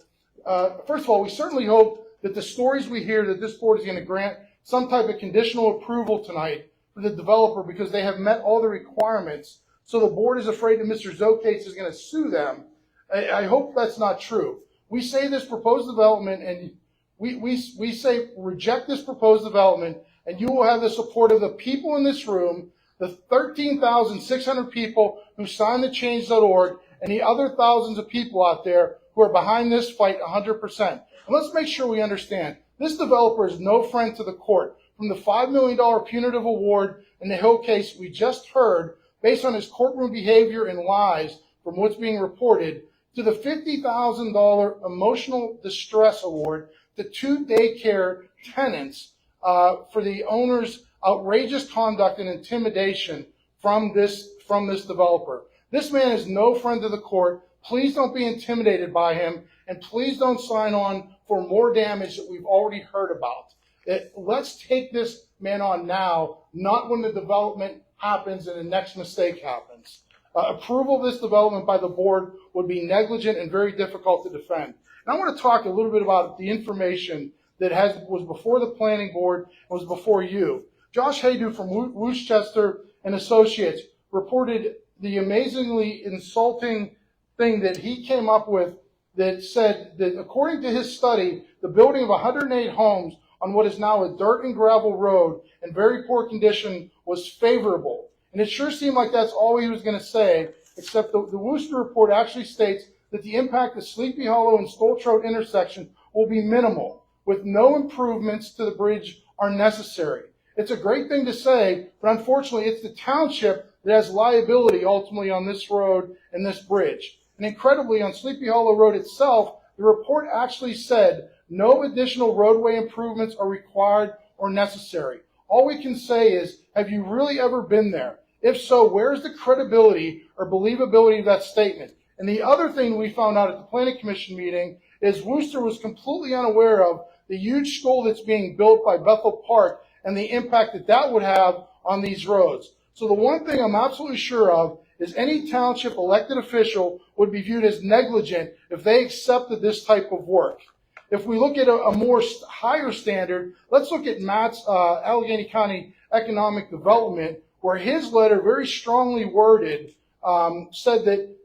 First of all, we certainly hope that the stories we hear that this board is going to grant some type of conditional approval tonight for the developer because they have met all the requirements. So the board is afraid that Mr. Zokates is going to sue them. I hope that's not true. We say this proposed development, and we say reject this proposed development, and you will have the support of the people in this room, the 13,600 people who signed the change.org, and the other thousands of people out there who are behind this fight 100%. And let's make sure we understand, this developer is no friend to the court. From the $5 million punitive award in the Hill case we just heard, based on his courtroom behavior and lies from what's being reported, to the $50,000 emotional distress award to 2 daycare tenants for the owner's outrageous conduct and intimidation from this developer. This man is no friend to the court. Please don't be intimidated by him, and please don't sign on for more damage that we've already heard about. Let's take this man on now, not when the development happens and the next mistake happens. Approval of this development by the board would be negligent and very difficult to defend. And I want to talk a little bit about the information that was before the planning board and was before you. Josh Haydu from Worcester and Associates reported the amazingly insulting thing that he came up with that said that according to his study, the building of 108 homes on what is now a dirt and gravel road in very poor condition was favorable. And it sure seemed like that's all he was going to say, except the Worcester report actually states that the impact of Sleepy Hollow and Stoltz Road intersection will be minimal, with no improvements to the bridge are necessary. It's a great thing to say, but unfortunately it's the township that has liability ultimately on this road and this bridge. And incredibly, on Sleepy Hollow Road itself, the report actually said no additional roadway improvements are required or necessary. All we can say is, have you really ever been there? If so, where's the credibility or believability of that statement? And the other thing we found out at the Planning Commission meeting is Worcester was completely unaware of the huge school that's being built by Bethel Park and the impact that that would have on these roads. So the one thing I'm absolutely sure of is any township elected official would be viewed as negligent if they accepted this type of work. If we look at a more higher standard, let's look at Matt's Allegheny County Economic Development, where his letter, very strongly worded, said that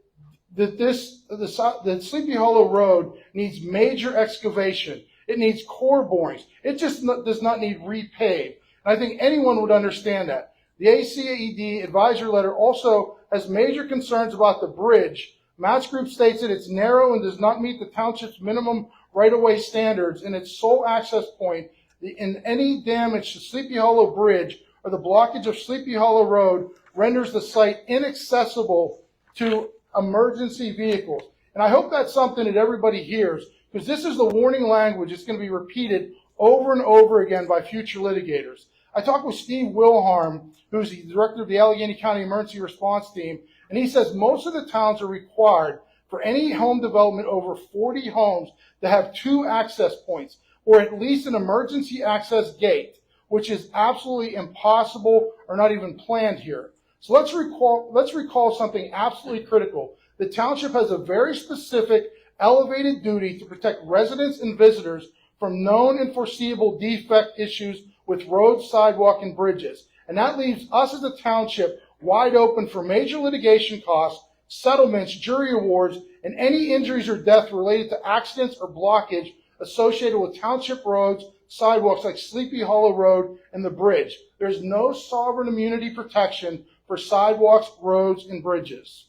Sleepy Hollow Road needs major excavation. It needs core borings. It just does not need repave. And I think anyone would understand that. The ACAED advisory letter also has major concerns about the bridge. Matt's group states that it's narrow and does not meet the township's minimum right-of-way standards in its sole access point. In any damage to Sleepy Hollow Bridge or the blockage of Sleepy Hollow Road renders the site inaccessible to emergency vehicles. And I hope that's something that everybody hears, because this is the warning language that's going to be repeated over and over again by future litigators. I talked with Steve Wilharm, who's the director of the Allegheny County Emergency Response Team, and he says most of the towns are required for any home development over 40 homes to have 2 access points, or at least an emergency access gate, which is absolutely impossible or not even planned here. So let's recall something absolutely critical. The township has a very specific elevated duty to protect residents and visitors from known and foreseeable defect issues with roads, sidewalk, and bridges. And that leaves us as a township wide open for major litigation costs, settlements, jury awards, and any injuries or death related to accidents or blockage associated with township roads, sidewalks like Sleepy Hollow Road and the bridge. There's no sovereign immunity protection for sidewalks, roads, and bridges.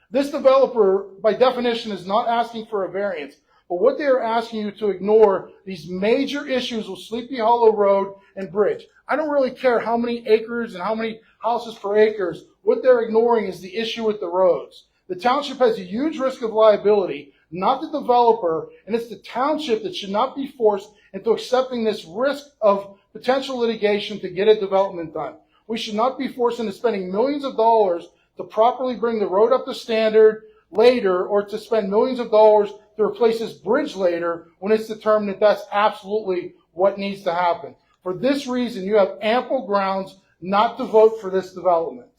This developer, by definition, is not asking for a variance, but what they are asking you to ignore these major issues with Sleepy Hollow Road and bridge. I don't really care how many acres and how many houses per acres. What they're ignoring is the issue with the roads. The township has a huge risk of liability, not the developer, and it's the township that should not be forced into accepting this risk of potential litigation to get a development done. We should not be forced into spending millions of dollars to properly bring the road up to standard later, or to spend millions of dollars to replace this bridge later when it's determined that that's absolutely what needs to happen. For this reason, you have ample grounds not to vote for this development.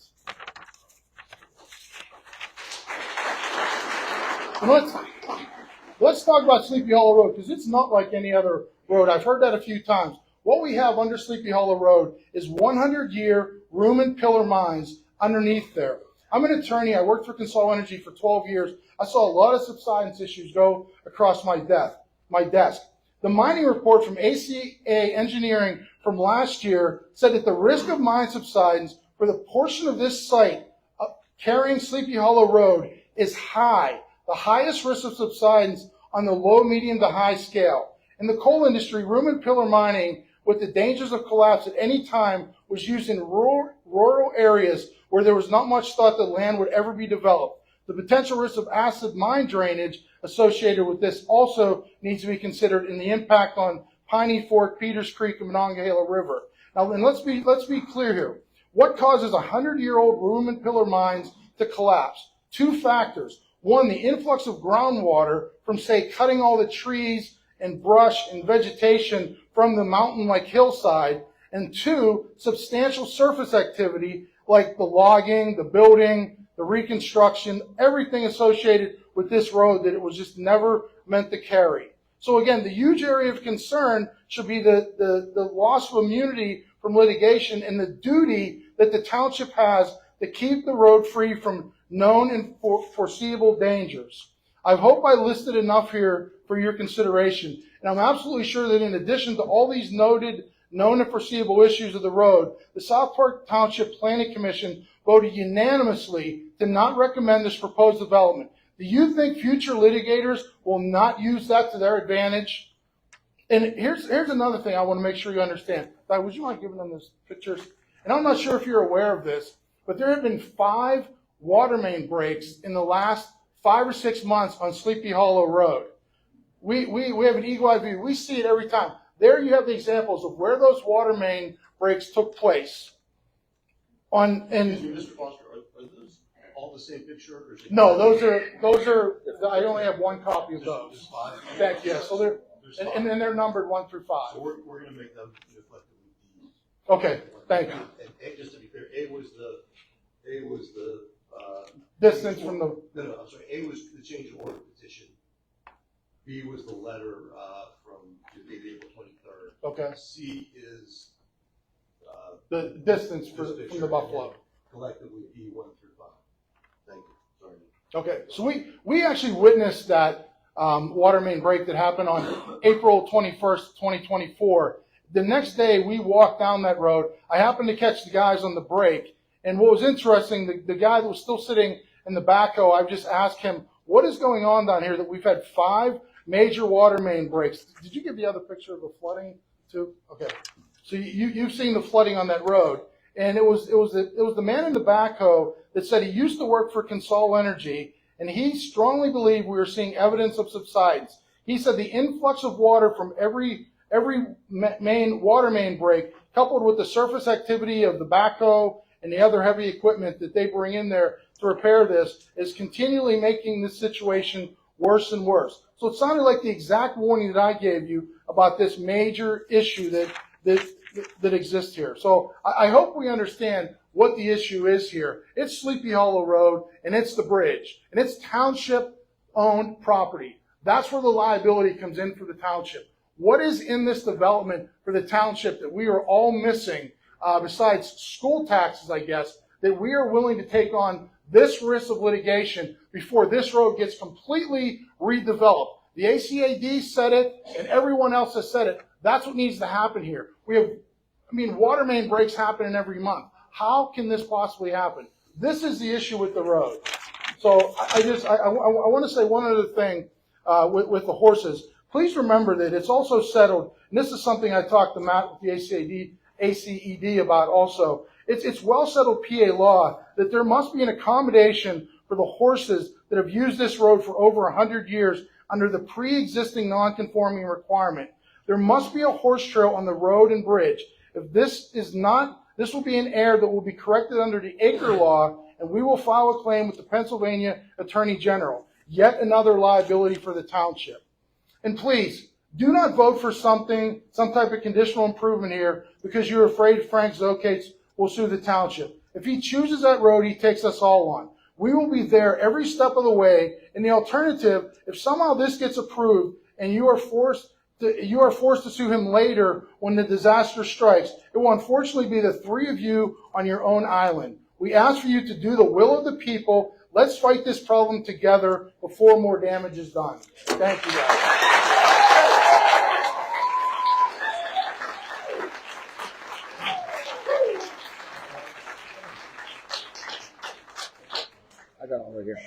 And let's talk about Sleepy Hollow Road, because it's not like any other road. I've heard that a few times. What we have under Sleepy Hollow Road is 100-year room and pillar mines underneath there. I'm an attorney. I worked for Consol Energy for 12 years. I saw a lot of subsidence issues go across my desk. The mining report from ACA Engineering from last year said that the risk of mine subsidence for the portion of this site carrying Sleepy Hollow Road is high, the highest risk of subsidence on the low, medium to high scale. In the coal industry, room and pillar mining with the dangers of collapse at any time was used in rural areas where there was not much thought that land would ever be developed. The potential risk of acid mine drainage associated with this also needs to be considered in the impact on Piney Fork, Peters Creek, and Monongahela River. Now, and let's be clear here. What causes 100-year-old room and pillar mines to collapse? 2 factors. One, the influx of groundwater from, say, cutting all the trees and brush and vegetation from the mountain-like hillside. And two, substantial surface activity like the logging, the building, the reconstruction, everything associated with this road that it was just never meant to carry. So again, the huge area of concern should be the loss of immunity from litigation and the duty that the township has to keep the road free from known and foreseeable dangers. I hope I listed enough here for your consideration. And I'm absolutely sure that in addition to all these noted known and foreseeable issues of the road, the South Park Township Planning Commission voted unanimously to not recommend this proposed development. Do you think future litigators will not use that to their advantage? And here's another thing I want to make sure you understand. Di, would you mind giving them those pictures? And I'm not sure if you're aware of this, but there have been 5 water main breaks in the last 5 or 6 months on Sleepy Hollow Road. We have an eagle-eye view. We see it every time. There you have the examples of where those water main breaks took place. Excuse me, Mr. Foster, are those all the same picture? Or is it No, those are. I only have one copy of those. There's 5? Thank you. So they're There's 5. and they're numbered 1 through 5. So we're going to make them collectively D. Okay, thank you. And just to be clear, A was the Distance from the. No, I'm sorry. A was the change of order petition. B was the letter from the date April 23rd. Okay. C is The distance from picture, the Buffalo. collectively E 1 through 5. Thank you. Sorry. Okay, so we actually witnessed that water main break that happened on April 21st, 2024. The next day, we walked down that road. I happened to catch the guys on the break, and what was interesting, the guy that was still sitting in the backhoe, I just asked him, what is going on down here that we've had 5 major water main breaks? Did you give the other picture of the flooding too? Okay, so you've seen the flooding on that road, and it was the man in the backhoe that said he used to work for Consol Energy, and he strongly believed we were seeing evidence of subsidence. He said the influx of water from every water main break, coupled with the surface activity of the backhoe and the other heavy equipment that they bring in there to repair this, is continually making this situation worse and worse. So it sounded like the exact warning that I gave you about this major issue that exists here. So I hope we understand what the issue is here. It's Sleepy Hollow Road, and it's the bridge, and it's township-owned property. That's where the liability comes in for the township. What is in this development for the township that we are all missing, besides school taxes, I guess, that we are willing to take on this risk of litigation before this road gets completely redeveloped? The ACAD said it, and everyone else has said it. That's what needs to happen here. Water main breaks happen every month. How can this possibly happen? This is the issue with the road. So I want to say one other thing with the horses. Please remember that it's also settled, and this is something I talked to Matt with the ACED about also. It's well settled PA law that there must be an accommodation for the horses that have used this road for over 100 years under the pre-existing non-conforming requirement. There must be a horse trail on the road and bridge. If this is not, this will be an error that will be corrected under the acre law, and we will file a claim with the Pennsylvania Attorney General. Yet another liability for the township. And please, do not vote for some type of conditional improvement here because you're afraid Frank Zokates will sue the township. If he chooses that road, he takes us all on. We will be there every step of the way. And the alternative, if somehow this gets approved and you are forced to sue him later when the disaster strikes, it will unfortunately be the 3 of you on your own island. We ask for you to do the will of the people. Let's fight this problem together before more damage is done. Thank you, guys. I got one right here.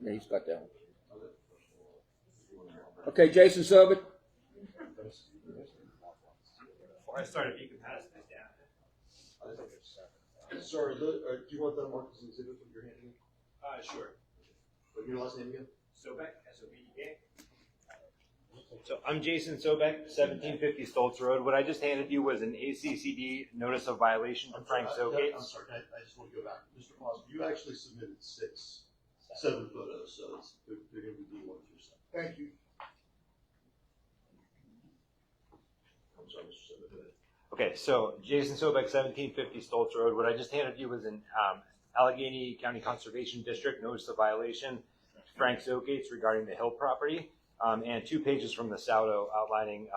Yeah, he's got that one. Okay, Jason Sobit. Before I start, if you can pass this down. Sorry, do you want that marked as an exhibit with your hand in? Sure. What your last name again? Sobek, S-O-B-E-K. So I'm Jason Sobek, 1750 Stoltz Road. What I just handed you was an ACCD notice of violation from Frank I'm Zokates. sorry, I just want to go back. Mr. Foster, you actually submitted 7 photos, so they're going to be D1 through 7. Thank you. I'm sorry, Mr. Silva, go ahead. Okay, so Jason Sobek, 1750 Stoltz Road. What I just handed you was an Allegheny County Conservation District notice of violation to Frank Zogates regarding the Hill property, and 2 pages from the Saudo outlining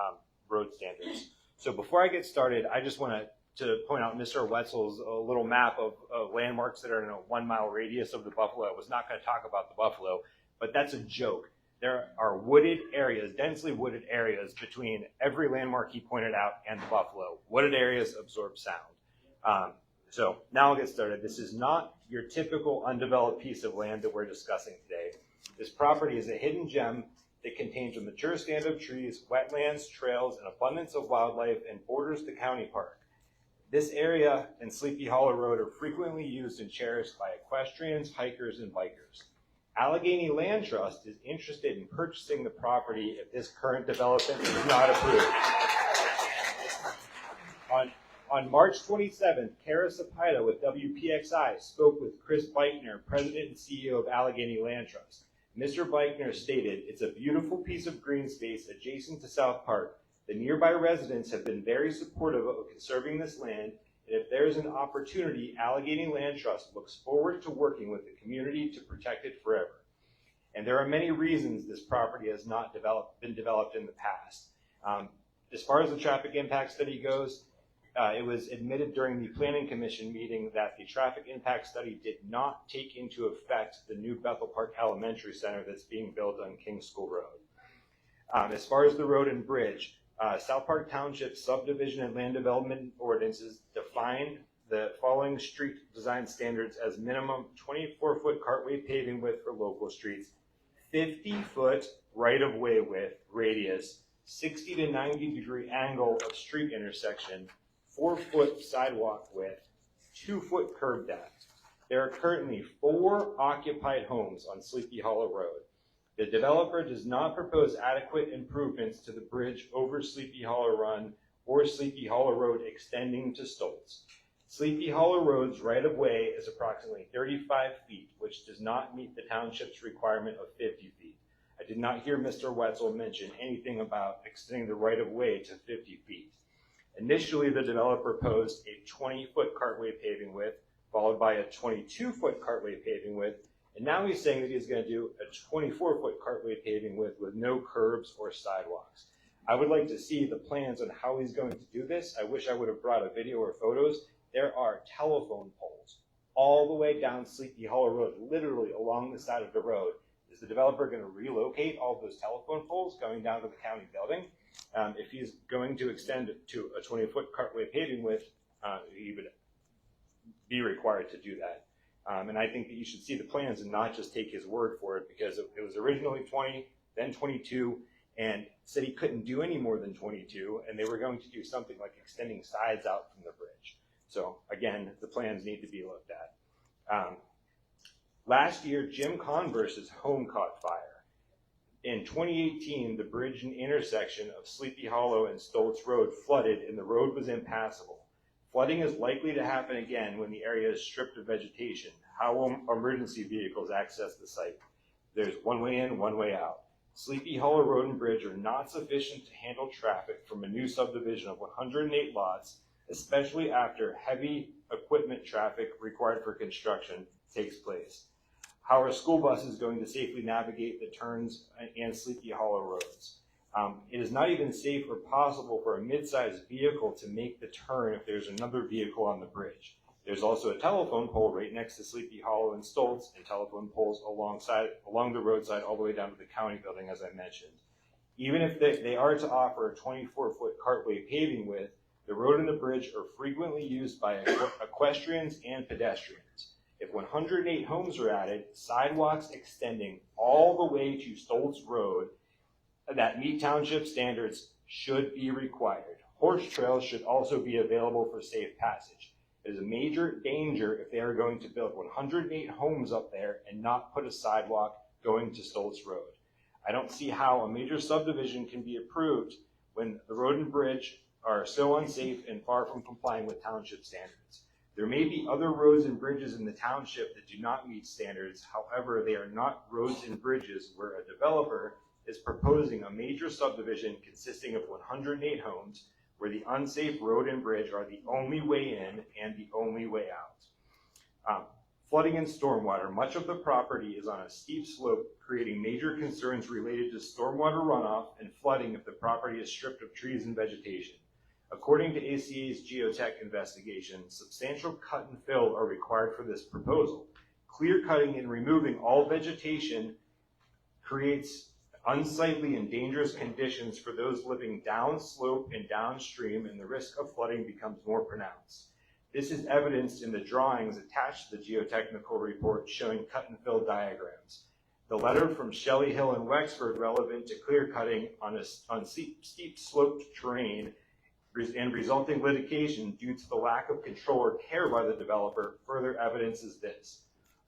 road standards. So before I get started, I just want to point out Mr. Wetzel's little map of landmarks that are in a 1 mile radius of the Buffalo. I was not going to talk about the Buffalo, but that's a joke. There are wooded areas, densely wooded areas between every landmark he pointed out and the Buffalo. Wooded areas absorb sound. So now I'll get started. This is not your typical undeveloped piece of land that we're discussing today. This property is a hidden gem that contains a mature stand of trees, wetlands, trails, an abundance of wildlife, and borders the county park. This area and Sleepy Hollow Road are frequently used and cherished by equestrians, hikers, and bikers. Allegheny Land Trust is interested in purchasing the property if this current development is not approved. On March 27th, Kara Sapida with WPXI spoke with Chris Beitner, President and CEO of Allegheny Land Trust. Mr. Beitner stated, "It's a beautiful piece of green space adjacent to South Park. The nearby residents have been very supportive of conserving this land, and if there is an opportunity, Allegheny Land Trust looks forward to working with the community to protect it forever." And there are many reasons this property has not been developed in the past. As far as the traffic impact study goes, it was admitted during the Planning Commission meeting that the traffic impact study did not take into effect the new Bethel Park Elementary Center that's being built on King School Road. As far as the road and bridge, South Park Township subdivision and land development ordinances define the following street design standards as minimum 24-foot cartway paving width for local streets, 50-foot right-of-way width radius, 60 to 90 degree angle of street intersection, 4-foot sidewalk width, 2-foot curb depth. There are currently 4 occupied homes on Sleepy Hollow Road. The developer does not propose adequate improvements to the bridge over Sleepy Hollow Run or Sleepy Hollow Road extending to Stoltz. Sleepy Hollow Road's right-of-way is approximately 35 feet, which does not meet the township's requirement of 50 feet. I did not hear Mr. Wetzel mention anything about extending the right-of-way to 50 feet. Initially, the developer proposed a 20-foot cartway paving width, followed by a 22-foot cartway paving width, and now he's saying that he's going to do a 24-foot cartway paving width with no curbs or sidewalks. I would like to see the plans on how he's going to do this. I wish I would have brought a video or photos. There are telephone poles all the way down Sleepy Hollow Road, literally along the side of the road. Is the developer going to relocate all those telephone poles going down to the county building? If he's going to extend it to a 20-foot cartway paving width, he would be required to do that. And I think that you should see the plans and not just take his word for it, because it was originally 20, then 22, and said he couldn't do any more than 22, and they were going to do something like extending sides out from the bridge. So again, the plans need to be looked at. Last year, Jim Converse's home caught fire. In 2018, the bridge and intersection of Sleepy Hollow and Stoltz Road flooded and the road was impassable. Flooding is likely to happen again when the area is stripped of vegetation. How will emergency vehicles access the site? There's one way in, one way out. Sleepy Hollow Road and Bridge are not sufficient to handle traffic from a new subdivision of 108 lots, especially after heavy equipment traffic required for construction takes place. How are school buses going to safely navigate the turns and Sleepy Hollow roads? It is not even safe or possible for a mid-sized vehicle to make the turn if there's another vehicle on the bridge. There's also a telephone pole right next to Sleepy Hollow and Stoltz, and telephone poles along the roadside all the way down to the county building, as I mentioned. Even if they are to offer a 24-foot cartway paving width, the road and the bridge are frequently used by equestrians and pedestrians. If 108 homes are added, sidewalks extending all the way to Stoltz Road that meet township standards should be required. Horse trails should also be available for safe passage. It is a major danger if they are going to build 108 homes up there and not put a sidewalk going to Stoltz Road. I don't see how a major subdivision can be approved when the road and bridge are so unsafe and far from complying with township standards. There may be other roads and bridges in the township that do not meet standards. However, they are not roads and bridges where a developer is proposing a major subdivision consisting of 108 homes, where the unsafe road and bridge are the only way in and the only way out. Flooding and stormwater. Much of the property is on a steep slope, creating major concerns related to stormwater runoff and flooding if the property is stripped of trees and vegetation. According to ACA's geotech investigation, substantial cut and fill are required for this proposal. Clear cutting and removing all vegetation creates unsightly and dangerous conditions for those living downslope and downstream, and the risk of flooding becomes more pronounced. This is evidenced in the drawings attached to the geotechnical report showing cut and fill diagrams. The letter from Shelley Hill and Wexford relevant to clear cutting on steep sloped terrain and resulting litigation due to the lack of control or care by the developer further evidences this.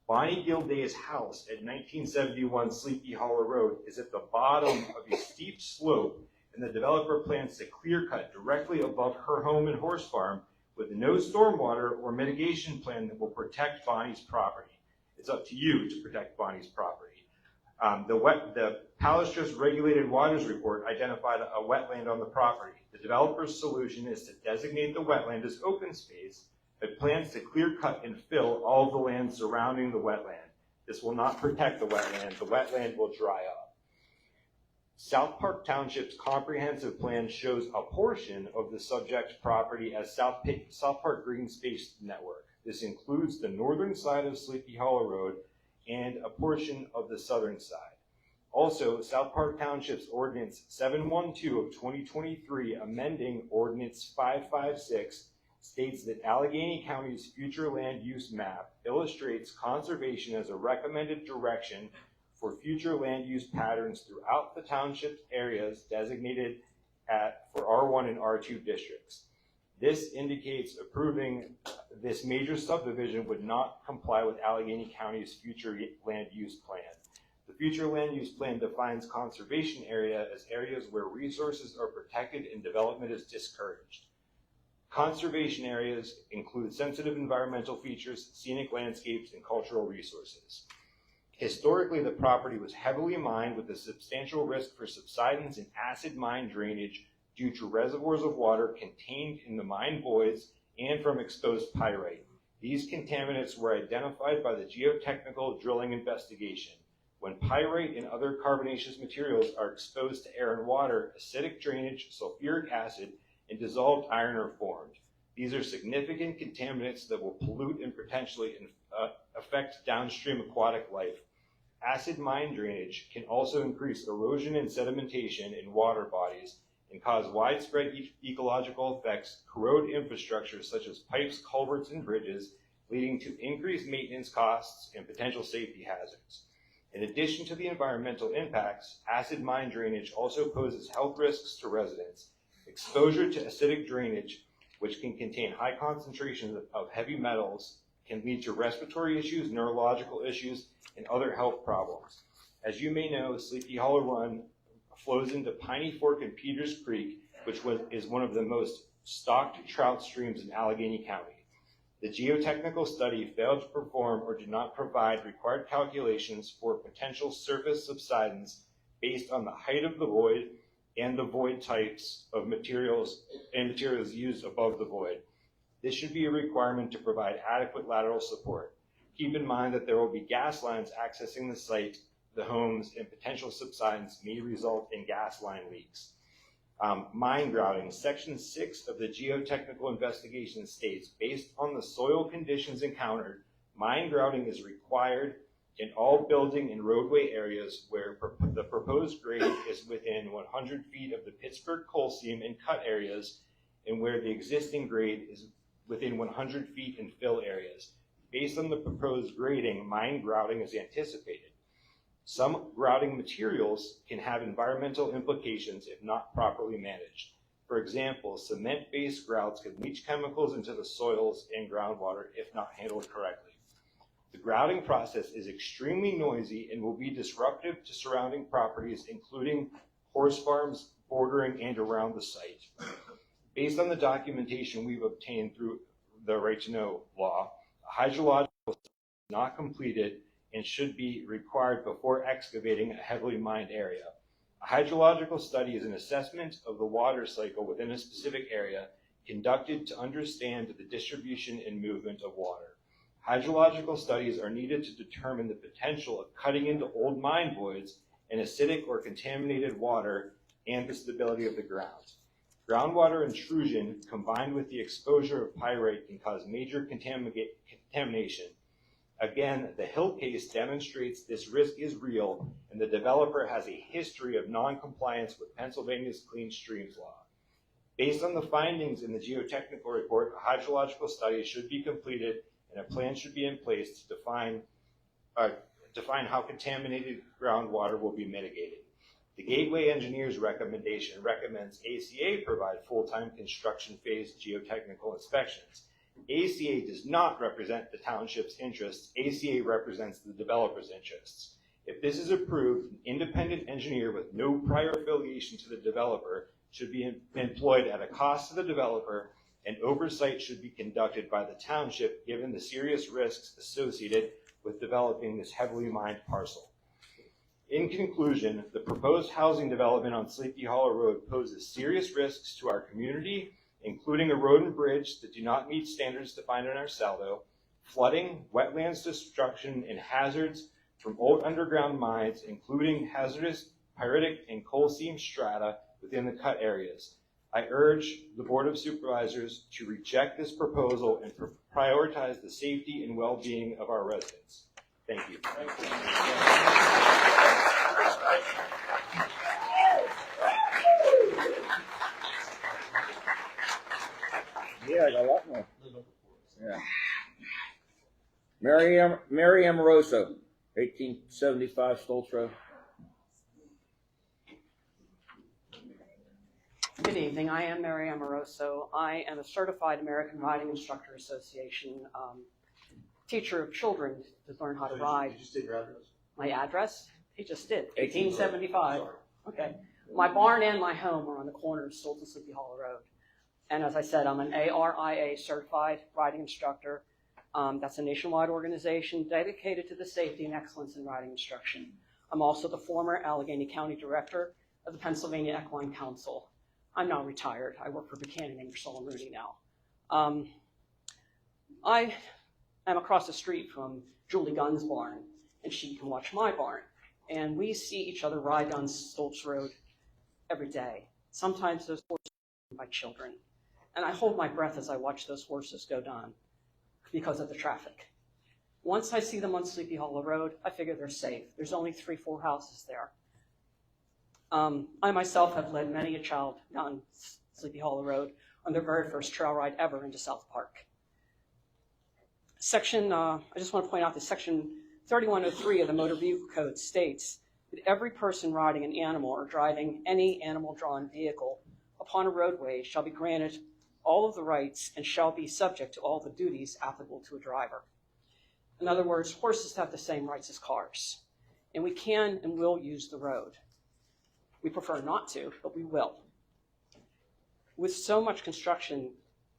Bonnie Gilday's house at 1971 Sleepy Hollow Road is at the bottom of a steep slope, and the developer plans to clear cut directly above her home and horse farm with no stormwater or mitigation plan that will protect Bonnie's property. It's up to you to protect Bonnie's property. The Palistros Regulated Waters Report identified a wetland on the property. The developer's solution is to designate the wetland as open space, but plans to clear cut and fill all of the land surrounding the wetland. This will not protect the wetland. The wetland will dry up. South Park Township's comprehensive plan shows a portion of the subject property as South Park Green Space Network. This includes the northern side of Sleepy Hollow Road and a portion of the southern side. Also, South Park Township's Ordinance 712 of 2023, amending Ordinance 556, states that Allegheny County's future land use map illustrates conservation as a recommended direction for future land use patterns throughout the township's areas designated for R1 and R2 districts. This indicates approving this major subdivision would not comply with Allegheny County's future land use plan. The future land use plan defines conservation area as areas where resources are protected and development is discouraged. Conservation areas include sensitive environmental features, scenic landscapes, and cultural resources. Historically, the property was heavily mined with a substantial risk for subsidence and acid mine drainage due to reservoirs of water contained in the mine voids and from exposed pyrite. These contaminants were identified by the geotechnical drilling investigation. When pyrite and other carbonaceous materials are exposed to air and water, acidic drainage, sulfuric acid, and dissolved iron are formed. These are significant contaminants that will pollute and potentially affect downstream aquatic life. Acid mine drainage can also increase erosion and sedimentation in water bodies and cause widespread ecological effects, corrode infrastructure such as pipes, culverts, and bridges, leading to increased maintenance costs and potential safety hazards. In addition to the environmental impacts, acid mine drainage also poses health risks to residents. Exposure to acidic drainage, which can contain high concentrations of heavy metals, can lead to respiratory issues, neurological issues, and other health problems. As you may know, Sleepy Hollow Run flows into Piney Fork and Peters Creek, which is one of the most stocked trout streams in Allegheny County. The geotechnical study failed to perform or did not provide required calculations for potential surface subsidence based on the height of the void and the void types of materials used above the void. This should be a requirement to provide adequate lateral support. Keep in mind that there will be gas lines accessing the site, the homes, and potential subsidence may result in gas line leaks. Mine grouting. Section 6 of the geotechnical investigation states, based on the soil conditions encountered, mine grouting is required in all building and roadway areas where the proposed grade is within 100 feet of the Pittsburgh coal seam and cut areas, and where the existing grade is within 100 feet in fill areas. Based on the proposed grading, mine grouting is anticipated. Some grouting materials can have environmental implications if not properly managed. For example, cement-based grouts can leach chemicals into the soils and groundwater if not handled correctly. The grouting process is extremely noisy and will be disruptive to surrounding properties, including horse farms bordering and around the site. Based on the documentation we've obtained through the Right to Know law, a hydrological study is not completed and should be required before excavating a heavily mined area. A hydrological study is an assessment of the water cycle within a specific area conducted to understand the distribution and movement of water. Hydrological studies are needed to determine the potential of cutting into old mine voids and acidic or contaminated water and the stability of the ground. Groundwater intrusion combined with the exposure of pyrite can cause major contamination. Again, the Hill case demonstrates this risk is real, and the developer has a history of non-compliance with Pennsylvania's Clean Streams Law. Based on the findings in the geotechnical report, a hydrological study should be completed and a plan should be in place to define how contaminated groundwater will be mitigated. The Gateway Engineers recommendation recommends ACA provide full-time construction phase geotechnical inspections. ACA does not represent the township's interests. ACA represents the developer's interests. If this is approved, an independent engineer with no prior affiliation to the developer should be employed at a cost to the developer, and oversight should be conducted by the township given the serious risks associated with developing this heavily mined parcel. In conclusion, the proposed housing development on Sleepy Hollow Road poses serious risks to our community, including a road and bridge that do not meet standards defined in our SALDO, flooding, wetlands destruction, and hazards from old underground mines, including hazardous pyritic and coal seam strata within the cut areas. I urge the Board of Supervisors to reject this proposal and prioritize the safety and well-being of our residents. Thank you. Yeah, I got a lot more. Yeah. Mary Amoroso, 1875 Stoltz Road. Good evening. I am Mary Amoroso. I am a certified American Riding Instructor Association teacher of children to learn how to ride. Did you state your address? My address? He just did. 1875. 1875. Okay. My barn and my home are on the corner of Stoltz and Sleepy Hollow Road. And as I said, I'm an ARIA certified riding instructor. That's a nationwide organization dedicated to the safety and excellence in riding instruction. I'm also the former Allegheny County Director of the Pennsylvania Equine Council. I'm now retired. I work for Buchanan, Ingersoll, and Rooney now. I am across the street from Julie Gunn's barn, and she can watch my barn. And we see each other ride down Stoltz Road every day. Sometimes those horses are by children. And I hold my breath as I watch those horses go down because of the traffic. Once I see them on Sleepy Hollow Road, I figure they're safe. There's only 3-4 houses there. I myself have led many a child down Sleepy Hollow Road on their very first trail ride ever into South Park. I just want to point out that Section 3103 of the Motor Vehicle Code states that every person riding an animal or driving any animal-drawn vehicle upon a roadway shall be granted all of the rights and shall be subject to all the duties applicable to a driver. In other words, horses have the same rights as cars, and we can and will use the road. We prefer not to, but we will. With so much construction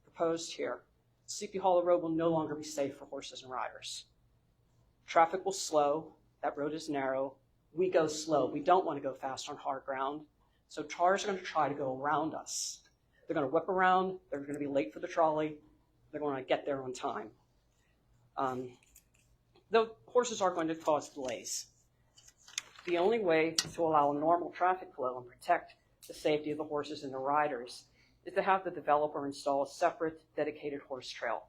proposed here, Sleepy Hollow Road will no longer be safe for horses and riders. Traffic will slow. That road is narrow. We go slow. We don't want to go fast on hard ground. So cars are going to try to go around us. They're going to whip around. They're going to be late for the trolley. They're going to get there on time. The horses are going to cause delays. The only way to allow a normal traffic flow and protect the safety of the horses and the riders is to have the developer install a separate dedicated horse trail.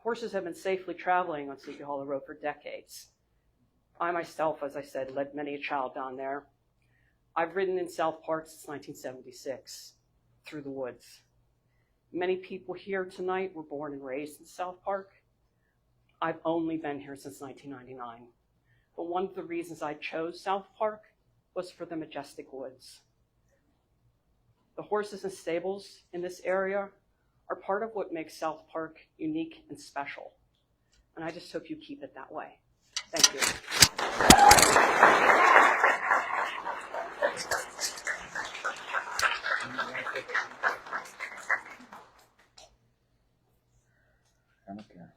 Horses have been safely traveling on Sleepy Hollow Road for decades. I myself, as I said, led many a child down there. I've ridden in South Park since 1976 through the woods. Many people here tonight were born and raised in South Park. I've only been here since 1999. But one of the reasons I chose South Park was for the majestic woods. The horses and stables in this area are part of what makes South Park unique and special. And I just hope you keep it that way. Thank you. I don't care.